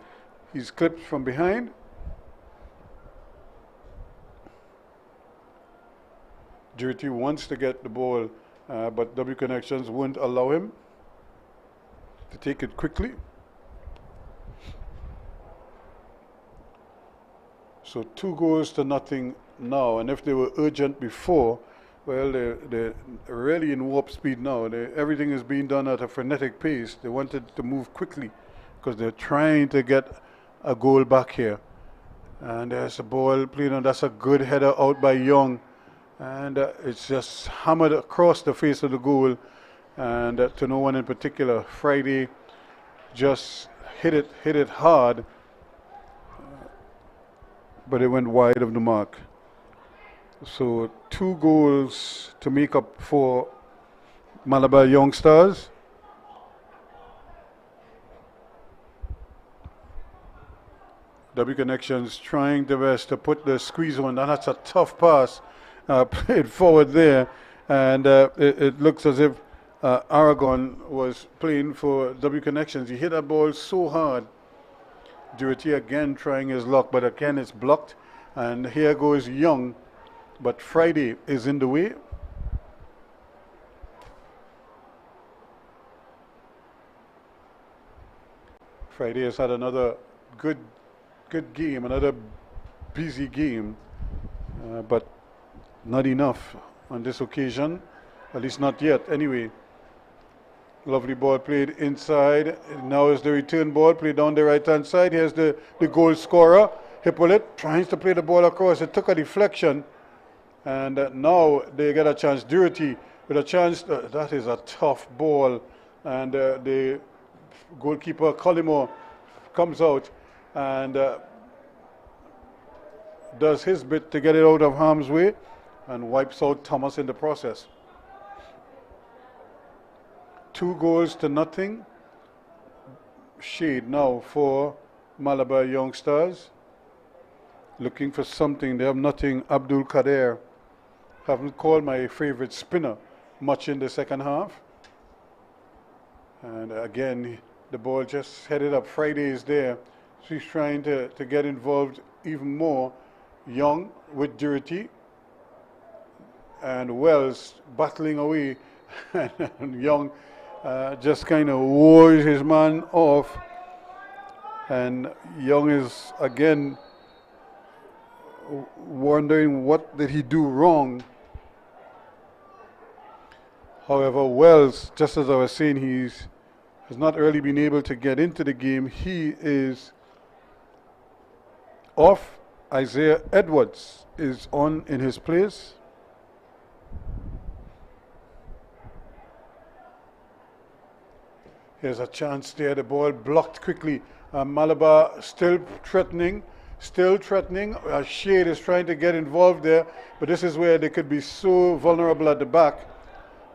he's clipped from behind. Duty wants to get the ball, but W Connections won't allow him to take it quickly. So 2-0 now, and if they were urgent before, well, they're really in warp speed now. Everything is being done at a frenetic pace. They wanted to move quickly because they're trying to get a goal back here. And there's a ball played on. That's a good header out by Young. And it's just hammered across the face of the goal. And to no one in particular. Friday just hit it hard. But it went wide of the mark. So 2 goals to make up for Malabar Young Stars. W Connections trying their best to put the squeeze on, and that's a tough pass played forward there. And it looks as if Aragon was playing for W Connections. He hit that ball so hard. Duty again trying his luck, but again it's blocked. And here goes Young. But Friday is in the way. Friday has had another good game, another busy game, but not enough on this occasion, at least not yet. Anyway, lovely ball played inside. Now is the return ball played down the right-hand side. Here's the goal scorer. Hippolyte tries to play the ball across. It took a deflection. And now they get a chance. Duty with a chance. That is a tough ball. And the goalkeeper, Collymore, comes out and does his bit to get it out of harm's way and wipes out Thomas in the process. 2-0. Shade now for Malabar Young Stars. Looking for something. They have nothing. Abdul Kader. Haven't called my favorite spinner much in the second half. And again, the ball just headed up. Friday is there. She's trying to get involved even more. Young with Duty. And Wells battling away. And Young just kind of wars his man off. And Young is again wondering what did he do wrong. However, Wells, just as I was saying, has not really been able to get into the game. He is off. Isaiah Edwards is on in his place. Here's a chance there. The ball blocked quickly. Malabar still threatening. Shade is trying to get involved there, but this is where they could be so vulnerable at the back.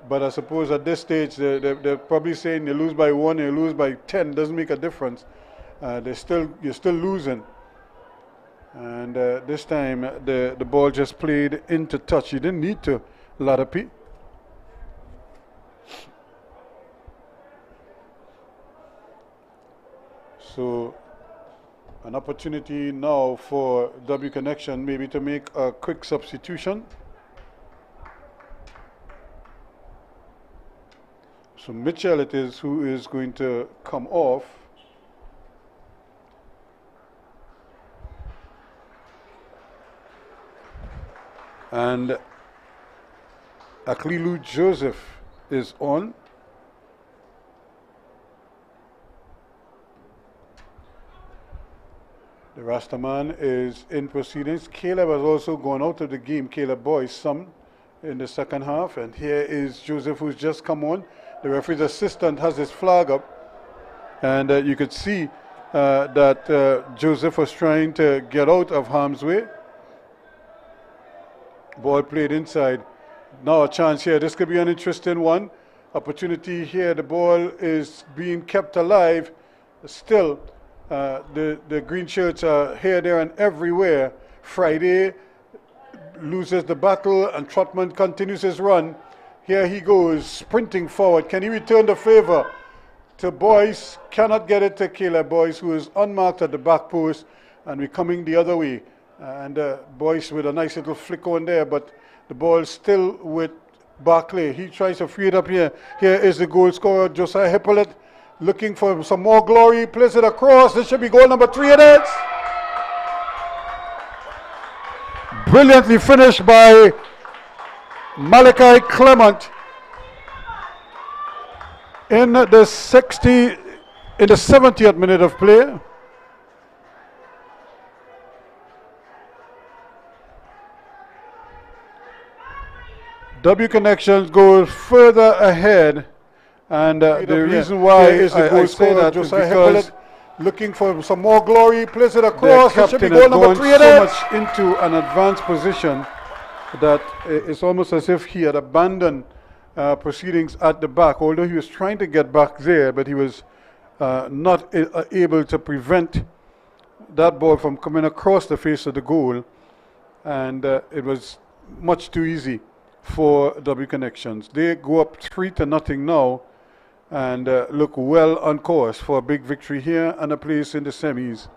But I suppose at this stage they're probably saying you lose by 1, you lose by 10, doesn't make a difference. You're still losing. And this time the ball just played into touch. You didn't need to, Ladapi. So an opportunity now for W Connection maybe to make a quick substitution. So Mitchell it is who is going to come off. And Aklilu Joseph is on. The Rastaman is in proceedings. Caleb has also gone out of the game. Caleb Boyce some in the second half. And here is Joseph who's just come on. The referee's assistant has his flag up. And you could see that Joseph was trying to get out of harm's way. Ball played inside. Now a chance here. This could be an interesting one. Opportunity here. The ball is being kept alive. Still, the green shirts are here, there, and everywhere. Friday loses the battle, and Trotman continues his run. Here he goes, sprinting forward. Can he return the favor to Boyce? Cannot get it to Caleb Boyce, who is unmarked at the back post, and we're coming the other way. And Boyce with a nice little flick on there, but the ball still with Barclay. He tries to free it up here. Here is the goal scorer, Josiah Hippolyte, looking for some more glory. Plays it across. This should be goal number 3 it is. Brilliantly finished by Malachi Clement in the 70th minute of play. W Connections goes further ahead, and the reason why is the goal scorer Josiah Hippolyte looking for some more glory. Plays it across. It should be goal number 3 it is. So much into an advanced position that it's almost as if he had abandoned proceedings at the back, although he was trying to get back there, but he was not able to prevent that ball from coming across the face of the goal, and it was much too easy for W Connections. They go up 3-0 now, and look well on course for a big victory here and a place in the semis.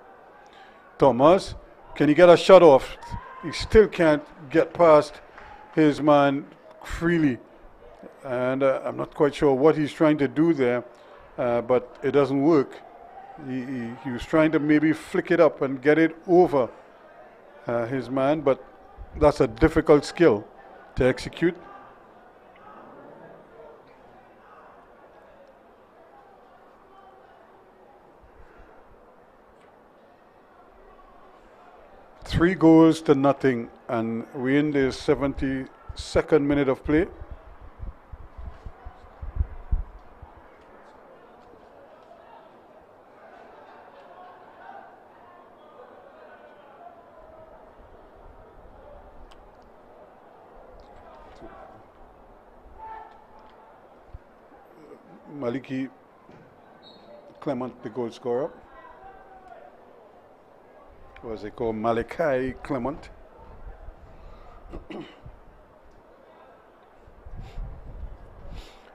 Thomas, can he get a shot off? He still can't get past his man freely, and I'm not quite sure what he's trying to do there, but it doesn't work. He was trying to maybe flick it up and get it over his man, but that's a difficult skill to execute. Three goals to nothing, and we're in the 72nd minute of play. Maliki Clement, the goal scorer. Or as they call Malachi Clement.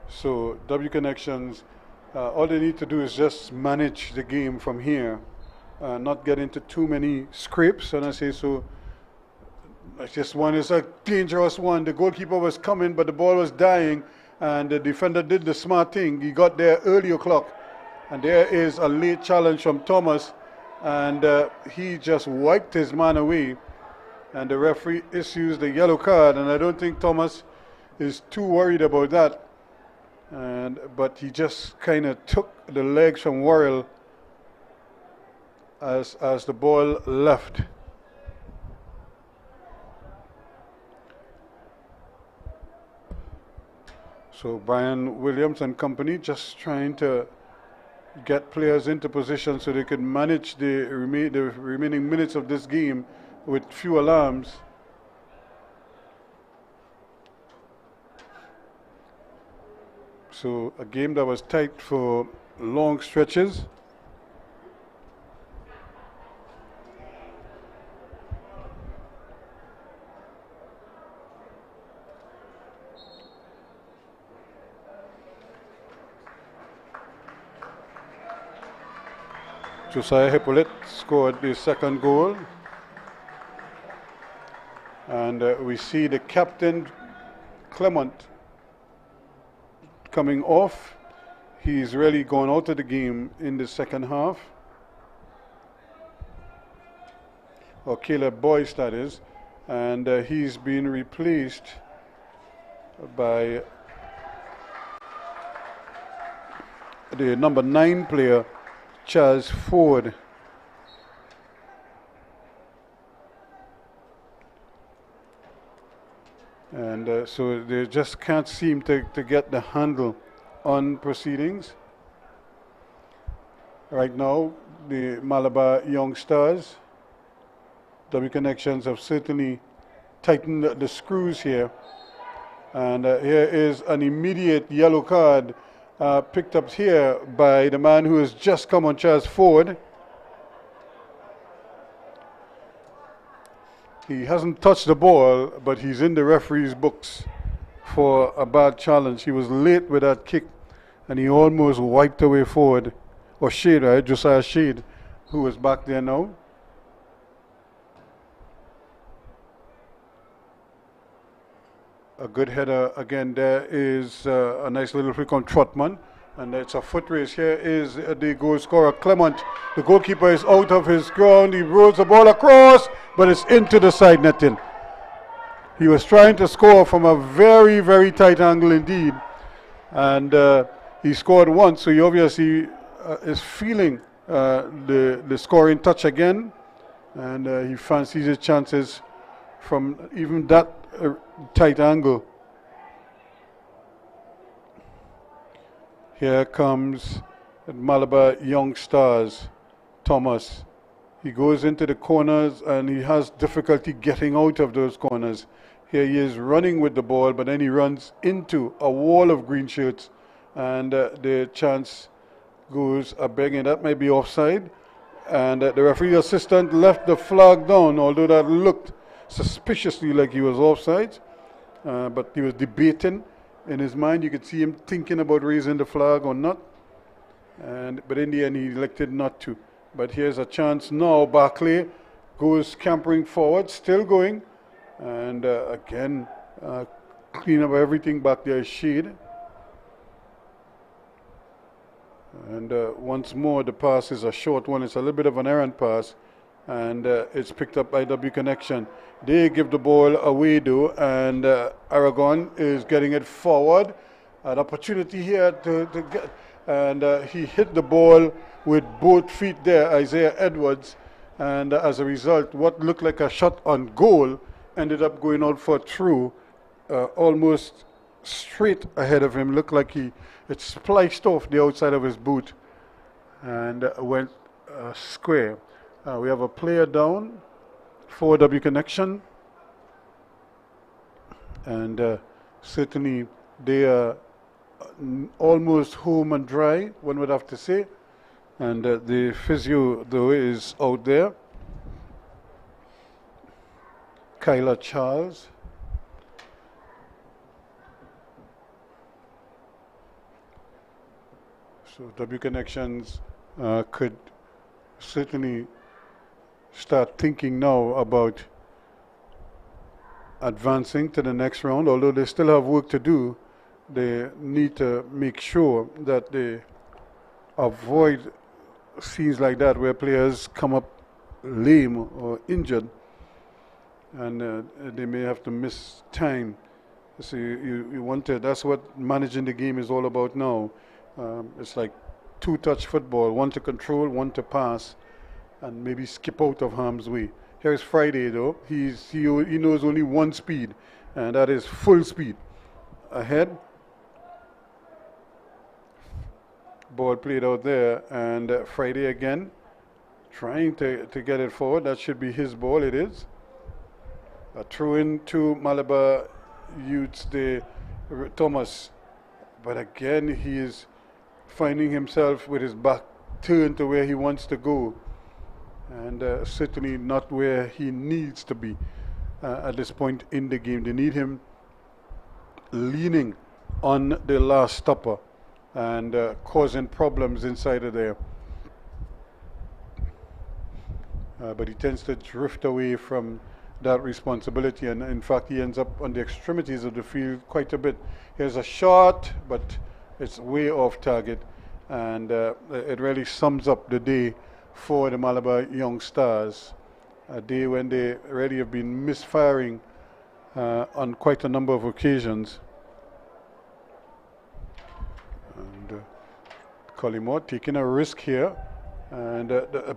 So W Connections, all they need to do is just manage the game from here, not get into too many scrapes. And I say so. This one is a dangerous one. The goalkeeper was coming, but the ball was dying, and the defender did the smart thing. He got there early o'clock, and there is a late challenge from Thomas, and he just wiped his man away, and the referee issues the yellow card, and I don't think Thomas is too worried about that. But he just kind of took the legs from Worrell as the ball left. So Brian Williams and company just trying to get players into position so they could manage the remaining minutes of this game with few alarms. So a game that was tight for long stretches. Josiah Hippolyte scored the second goal, and we see the captain Clement coming off. He's really gone out of the game in the second half, or Caleb Boyce that is, and he's been replaced by the number 9 player, Chaz Ford. And so they just can't seem to get the handle on proceedings. right now, the Malabar Young Stars. W Connections have certainly tightened the screws here. And here is an immediate yellow card picked up here by the man who has just come on charge forward. He hasn't touched the ball, but he's in the referee's books for a bad challenge. He was late with that kick, and he almost wiped away forward. Or Shade, right? Josiah Shade, who was back there now. A good header again. There is a nice little flick on Trotman, and it's a foot race. Here is the goal scorer, Clement. The goalkeeper is out of his ground. He rolls the ball across, but it's into the side netting. He was trying to score from a very, very tight angle indeed, and he scored once, so he obviously is feeling the scoring touch again, and he fancies his chances from even that tight angle. Here comes Malabar Young Stars, Thomas. He goes into the corners and he has difficulty getting out of those corners. Here he is running with the ball, but then he runs into a wall of green shirts, and the chance goes a begging. That might be offside, and the referee assistant left the flag down, although that looked suspiciously like he was offside, but he was debating in his mind. You could see him thinking about raising the flag or not, but in the end he elected not to. But here's a chance now. Barclay goes scampering forward, still going, and again clean up everything back there. Shade, and once more the pass is a short one. It's a little bit of an errant pass, and it's picked up by W Connection. They give the ball away though, and Aragon is getting it forward. An opportunity here to get, and he hit the ball with both feet there, Isaiah Edwards, and as a result, what looked like a shot on goal ended up going out for a through, almost straight ahead of him. Looked like it spliced off the outside of his boot and went square. We have a player down for W Connection, and certainly they are almost home and dry, one would have to say, and the physio though is out there. Kyla Charles, so W Connections could certainly start thinking now about advancing to the next round. Although they still have work to do, they need to make sure that they avoid scenes like that where players come up lame or injured, and they may have to miss time. So you want to, that's what managing the game is all about now. It's like two-touch football, one to control, one to pass, and maybe skip out of harm's way. Here's Friday though. He knows only one speed, and that is full speed. Ahead. Ball played out there, and Friday again trying to get it forward. That should be his ball. It is. A throw in to Malabar Youths, Thomas. But again, he is finding himself with his back turned to where he wants to go, and certainly not where he needs to be at this point in the game. They need him leaning on the last stopper and causing problems inside of there. But he tends to drift away from that responsibility, and in fact he ends up on the extremities of the field quite a bit. Here's a shot, but it's way off target, and it really sums up the day for the Malabar Young Stars, a day when they really have been misfiring on quite a number of occasions. And Collymore taking a risk here, and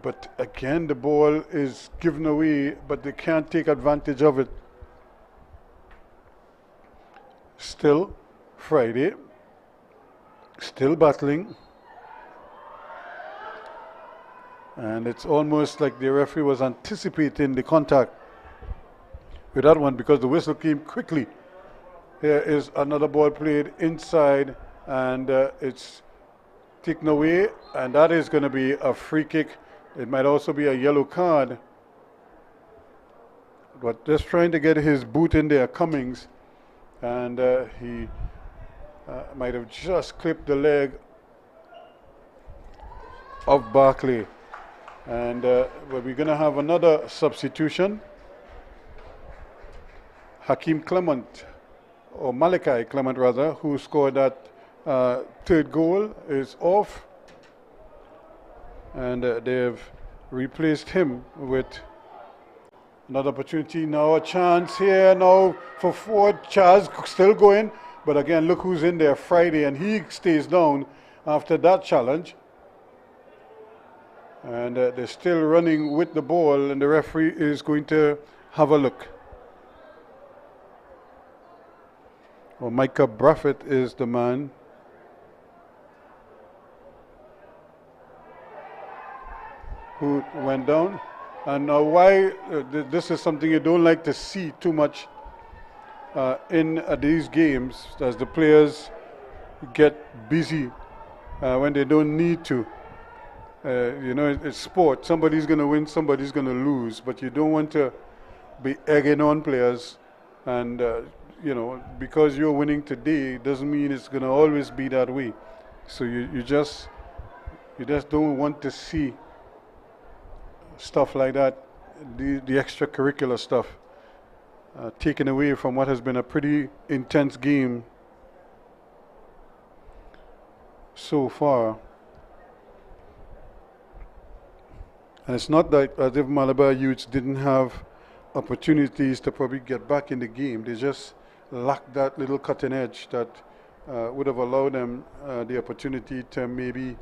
but again the ball is given away, but they can't take advantage of it. Still Friday, still battling. And it's almost like the referee was anticipating the contact with that one because the whistle came quickly. Here is another ball played inside, and it's taken away, and that is going to be a free kick. It might also be a yellow card. But just trying to get his boot in there, Cummings, and he might have just clipped the leg of Barkley. And we're going to have another substitution. Hakeem Clement, or Malachi Clement rather, who scored that third goal, is off. And they've replaced him with another opportunity. Now a chance here now for Ford. Chaz still going. But again, look who's in there, Friday, and he stays down after that challenge. And they're still running with the ball, and the referee is going to have a look. Well, Micah Braffett is the man. Who went down. And now why, this is something you don't like to see too much in these games, as the players get busy when they don't need to. You know, it's sport. Somebody's going to win, somebody's going to lose, but you don't want to be egging on players. And, you know, because you're winning today doesn't mean it's going to always be that way. So you just don't want to see stuff like that, the extracurricular stuff, taken away from what has been a pretty intense game so far. And it's not that as if Malabar youths didn't have opportunities to probably get back in the game. They just lacked that little cutting edge that would have allowed them the opportunity to maybe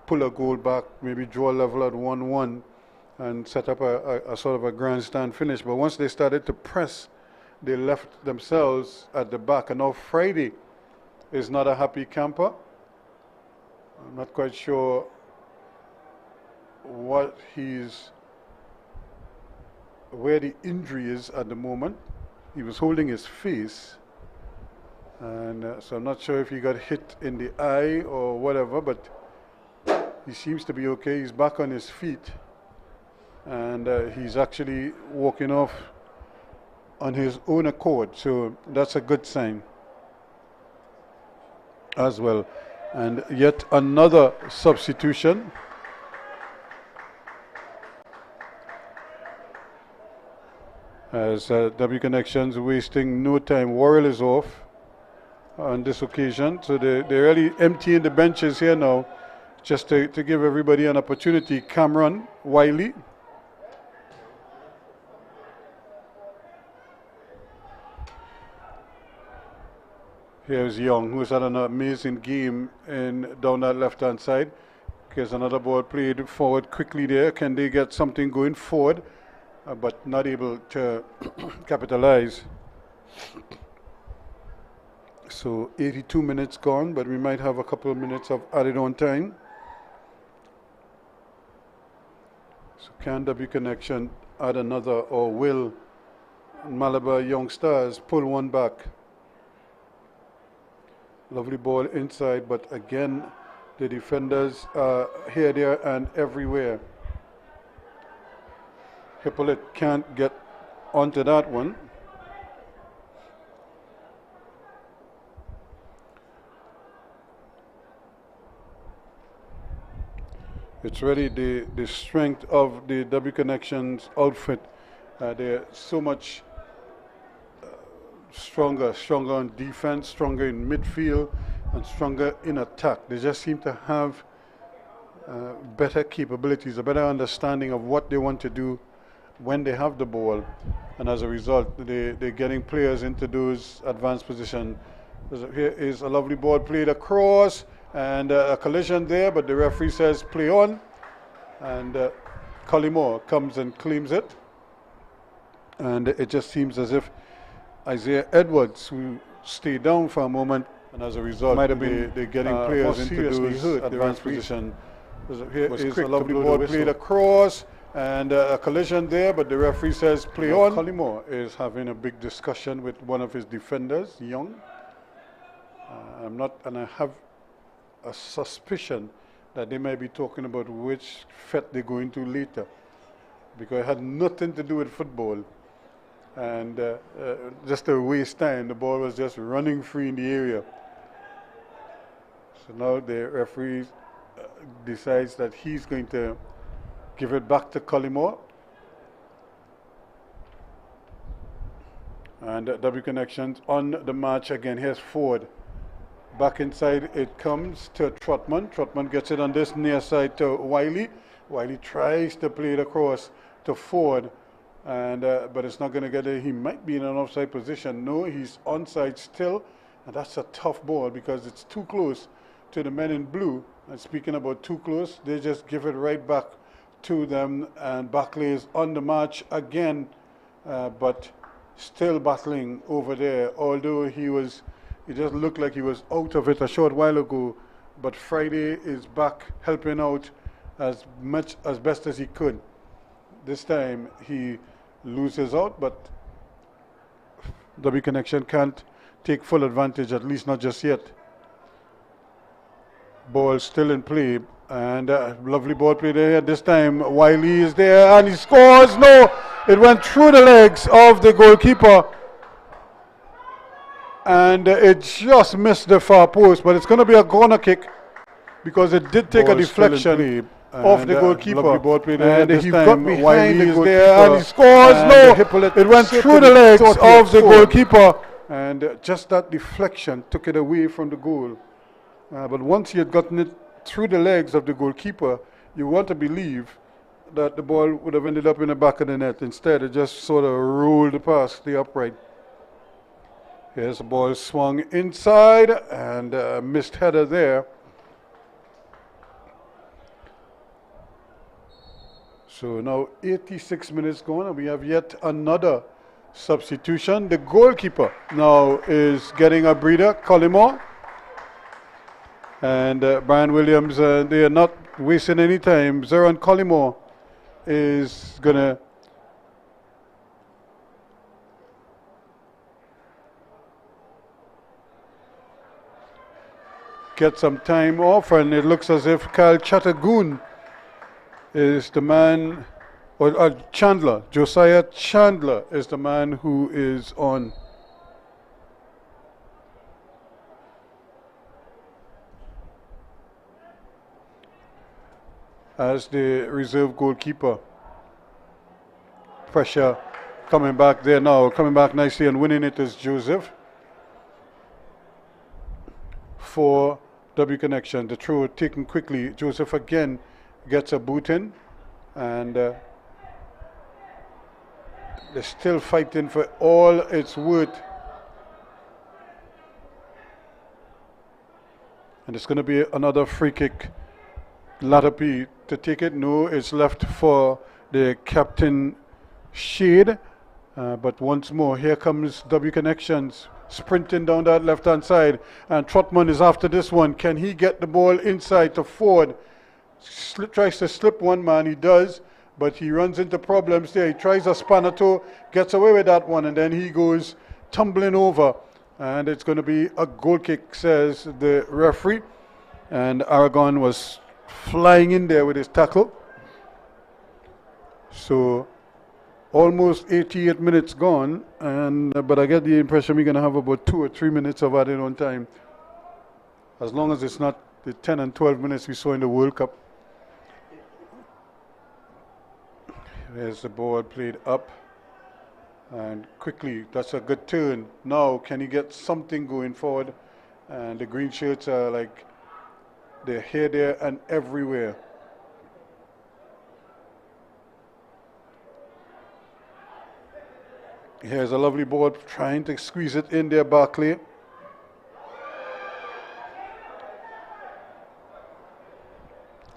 pull a goal back, maybe draw a level at 1-1 and set up a sort of a grandstand finish. But once they started to press, they left themselves at the back. And now Friday is not a happy camper. I'm not quite sure where the injury is at the moment. He was holding his face, and so I'm not sure if he got hit in the eye or whatever, but he seems to be okay. He's back on his feet, and he's actually walking off on his own accord, so that's a good sign as well. And yet another substitution. As W Connections wasting no time. Worrell is off on this occasion, so they're really emptying the benches here now, just to give everybody an opportunity. Cameron Wiley, here's Young, who's had an amazing game down that left-hand side. Here's another ball played forward quickly there. Can they get something going forward? But not able to capitalize. So 82 minutes gone, but we might have a couple of minutes of added on time. So can W Connection add another, or will Malabar Young Stars pull one back? Lovely ball inside, but again the defenders are here, there and everywhere. Hippolyte can't get onto that one. It's really the strength of the W Connections outfit. They're so much stronger on defense, stronger in midfield, and stronger in attack. They just seem to have better capabilities, a better understanding of what they want to do when they have the ball, and as a result they're getting players into those advanced positions. Here is a lovely ball played across, and a collision there, but the referee says play on, and Collymore comes and claims it. And it just seems as if Isaiah Edwards, who stayed down for a moment, and as a result might have been they're getting players into those advanced positions Here is a lovely ball played across, and a collision there, but the referee says play on. Collymore is having a big discussion with one of his defenders, Young. I have a suspicion that they might be talking about which fete they're going to later, because it had nothing to do with football. And just to waste time, the ball was just running free in the area. So now the referee decides that he's going to give it back to Collymore. And W Connections on the march again. Here's Ford. Back inside it comes to Trotman. Trotman gets it on this near side to Wiley. Wiley tries to play it across to Ford, and but it's not going to get it. He might be in an offside position. No, he's onside still, and that's a tough ball because it's too close to the men in blue. And speaking about too close, they just give it right back to them, and Barclay is on the march again, but still battling over there, although he just looked like he was out of it a short while ago, but Friday is back helping out as best as he could. This time he loses out, but W Connection can't take full advantage, at least not just yet. Ball still in play, and lovely ball play there. This time Wiley is there and he scores. No, it went through the legs of the goalkeeper, and it just missed the far post, but it's going to be a corner kick because it did take a deflection off the goalkeeper. Lovely ball play there. And he got behind the goalkeeper there and he scores. No, it went through the legs of the goalkeeper, and just that deflection took it away from the goal. But once he had gotten it through the legs of the goalkeeper, you want to believe that the ball would have ended up in the back of the net. Instead, it just sort of rolled past the upright. Here's the ball swung inside, and a missed header there. So now 86 minutes gone, and we have yet another substitution. The goalkeeper now is getting a breather, Collymore. And Brian Williams, they are not wasting any time. Zeron Collymore is going to get some time off, and it looks as if Kyle Chattagoon is the man, or Chandler, Josiah Chandler is the man who is on. As the reserve goalkeeper. Pressure coming back there now, coming back nicely and winning it is Joseph for W Connection. The throw taken quickly. Joseph again gets a boot in, and they're still fighting for all it's worth. And it's going to be another free kick. Latapi to take it. No, it's left for the captain Shade. But once more, here comes W Connections sprinting down that left-hand side. And Trotman is after this one. Can he get the ball inside to Ford? Tries to slip one man. He does, but he runs into problems there. He tries a spanner toe, gets away with that one, and then he goes tumbling over. And it's going to be a goal kick, says the referee. And Aragon was flying in there with his tackle. So almost 88 minutes gone, and but I get the impression we're going to have about 2 or 3 minutes of added on time, as long as it's not the 10 and 12 minutes we saw in the World Cup. There's the ball played up, and quickly, that's a good turn. Now can he get something going forward? And the green shirts are like, they're here, there, and everywhere. Here's a lovely ball, trying to squeeze it in there, Barclay.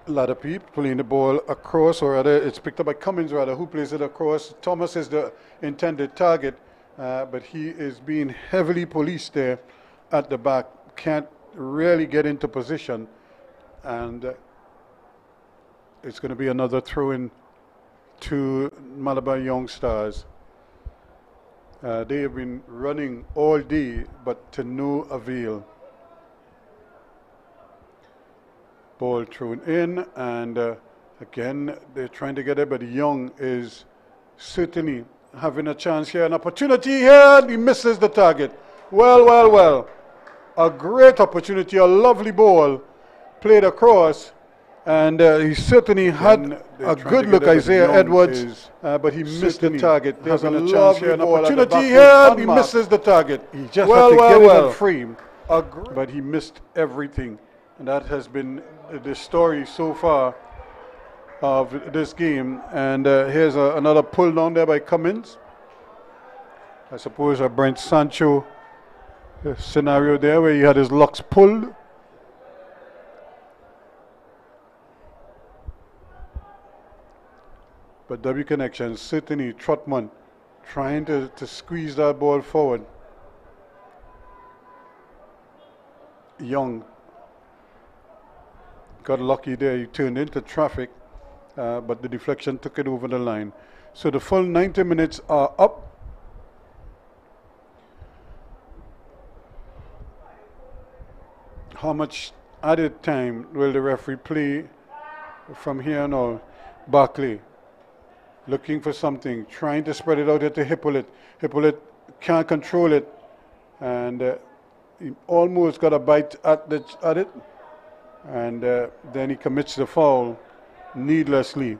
Latapi playing the ball across, or rather, it's picked up by Cummins, rather, who plays it across. Thomas is the intended target, but he is being heavily policed there at the back. Can't really get into position. And it's going to be another throw-in to Malabar Young Stars. They have been running all day, but to no avail. Ball thrown in, and again, they're trying to get it, but Young is certainly having a chance here, an opportunity here, and he misses the target. Well. A great opportunity, a lovely ball played across, and he certainly had a good look, Isaiah Edwards, but he missed the target. There's a chance here, an opportunity here, and he misses the target. He just had to get it in frame, but he missed everything. And that has been the story so far of this game. And here's another pull down there by Cummins. I suppose a Brent Sancho scenario there where he had his locks pulled. But W Connection, certainly Trotman trying to squeeze that ball forward. Young got lucky there, he turned into traffic, but the deflection took it over the line. So the full 90 minutes are up. How much added time will the referee play from here on out? Barkley looking for something, trying to spread it out to Hippolyte. Hippolyte can't control it, and he almost got a bite at it, and then he commits the foul needlessly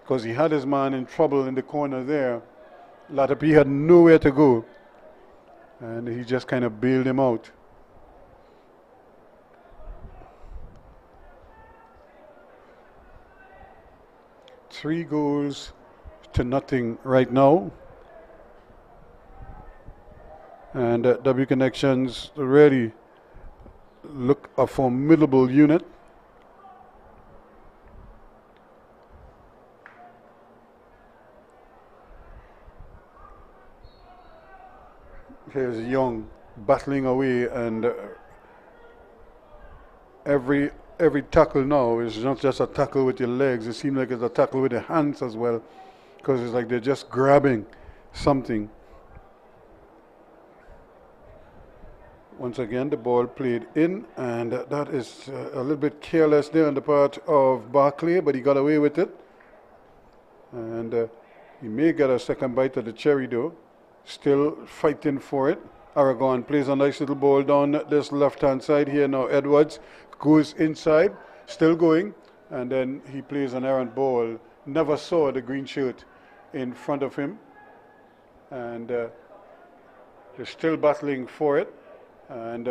because he had his man in trouble in the corner there. Latapi had nowhere to go, and he just kind of bailed him out. Three goals to nothing right now, and W Connections really look a formidable unit. Here's Young battling away, and every tackle now is not just a tackle with your legs. It seems like it's a tackle with your hands as well, because it's like they're just grabbing something. Once again, the ball played in, and that is a little bit careless there on the part of Barkley, but he got away with it. And he may get a second bite of the cherry though. Still fighting for it. Aragon plays a nice little ball down this left-hand side here now. Edwards goes inside, still going, and then he plays an errant ball. Never saw the green shirt in front of him, and they're still battling for it, and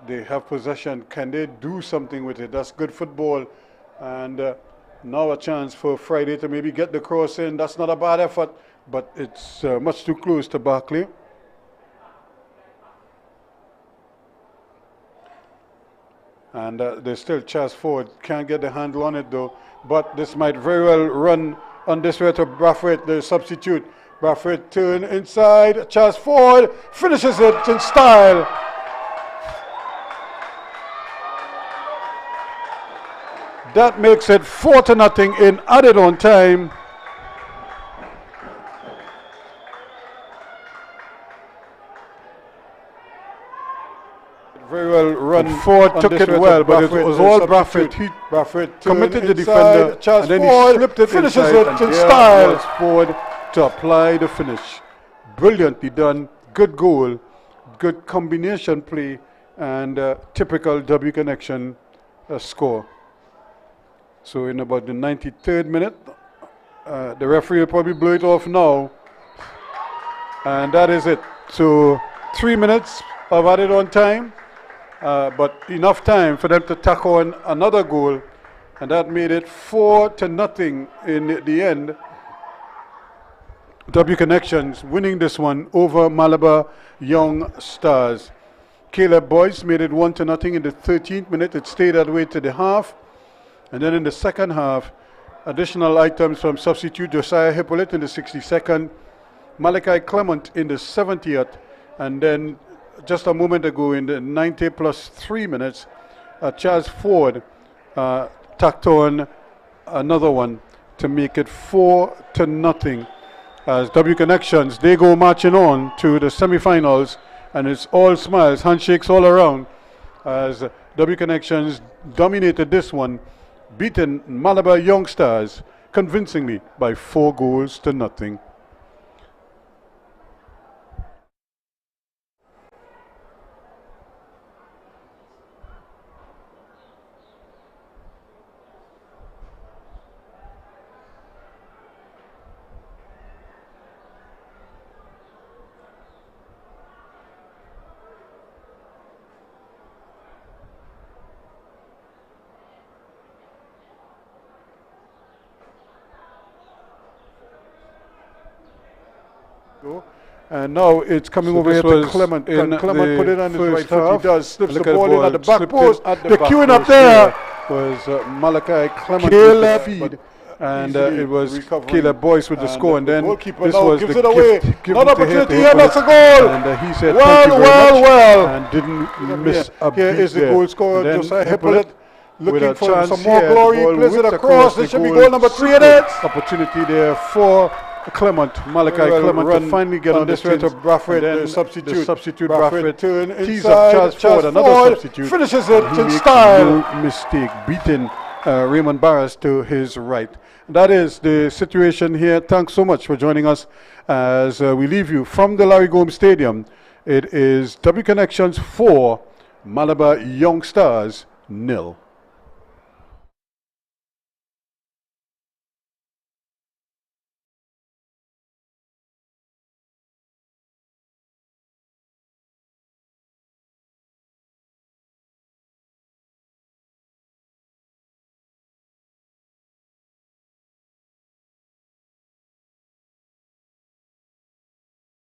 they have possession. Can they do something with it? That's good football, and now a chance for Friday to maybe get the cross in. That's not a bad effort, but it's much too close to Barkley. And there's still Chas Ford. Can't get the handle on it though. But this might very well run on this way to Brathwaite, the substitute. Brathwaite turn inside. Chas Ford finishes it in style. That makes it 4-0 in added on time. Very well run. Ford took it well, but it was all Brathwaite. He committed the defender, and then he slipped it, finishes it in style. Ford to apply the finish. Brilliantly done. Good goal. Good combination play, and typical W Connection score. So in about the 93rd minute, the referee will probably blow it off now, and that is it. So 3 minutes of added on time. But enough time for them to tack on another goal, and that made it 4-0 in the end. W Connections winning this one over Malabar Young Stars. Caleb Boyce made it 1-0 in the 13th minute. It stayed that way to the half, and then in the second half, additional items from substitute Josiah Hippolyte in the 62nd, Malachi Clement in the 70th, and then just a moment ago in the 90 plus 3 minutes, Chas Ford tacked on another one to make it 4-0. As W Connections, they go marching on to the semi-finals, and it's all smiles, handshakes all around, as W Connections dominated this one, beating Malabar Young Stars convincingly by 4-0. And now it's coming over here to Clement. Can Clement put it on his right foot? He does. Slips the ball in at the back post. The queuing up there was Malachi Clement with the feed. And it was Caleb Boyce with the score. And then this was gives the it away. gift. Another opportunity here. That's a goal. And he said, thank you very much. And didn't miss a beat. Here is the goal scorer, Josiah Hippolyte. Looking for chance some more here. glory. He plays it across. This should be goal number 3 in it. Opportunity there for Clement, Malachi Clement, to finally get on this way to Bradford, the substitute. Bradford tees up Charles Ford, another substitute. Finishes it in makes style. No mistake, beating Raymond Barras to his right. That is the situation here. Thanks so much for joining us as we leave you from the Larry Gomes Stadium. It is W Connections 4, Malabar Young Stars 0.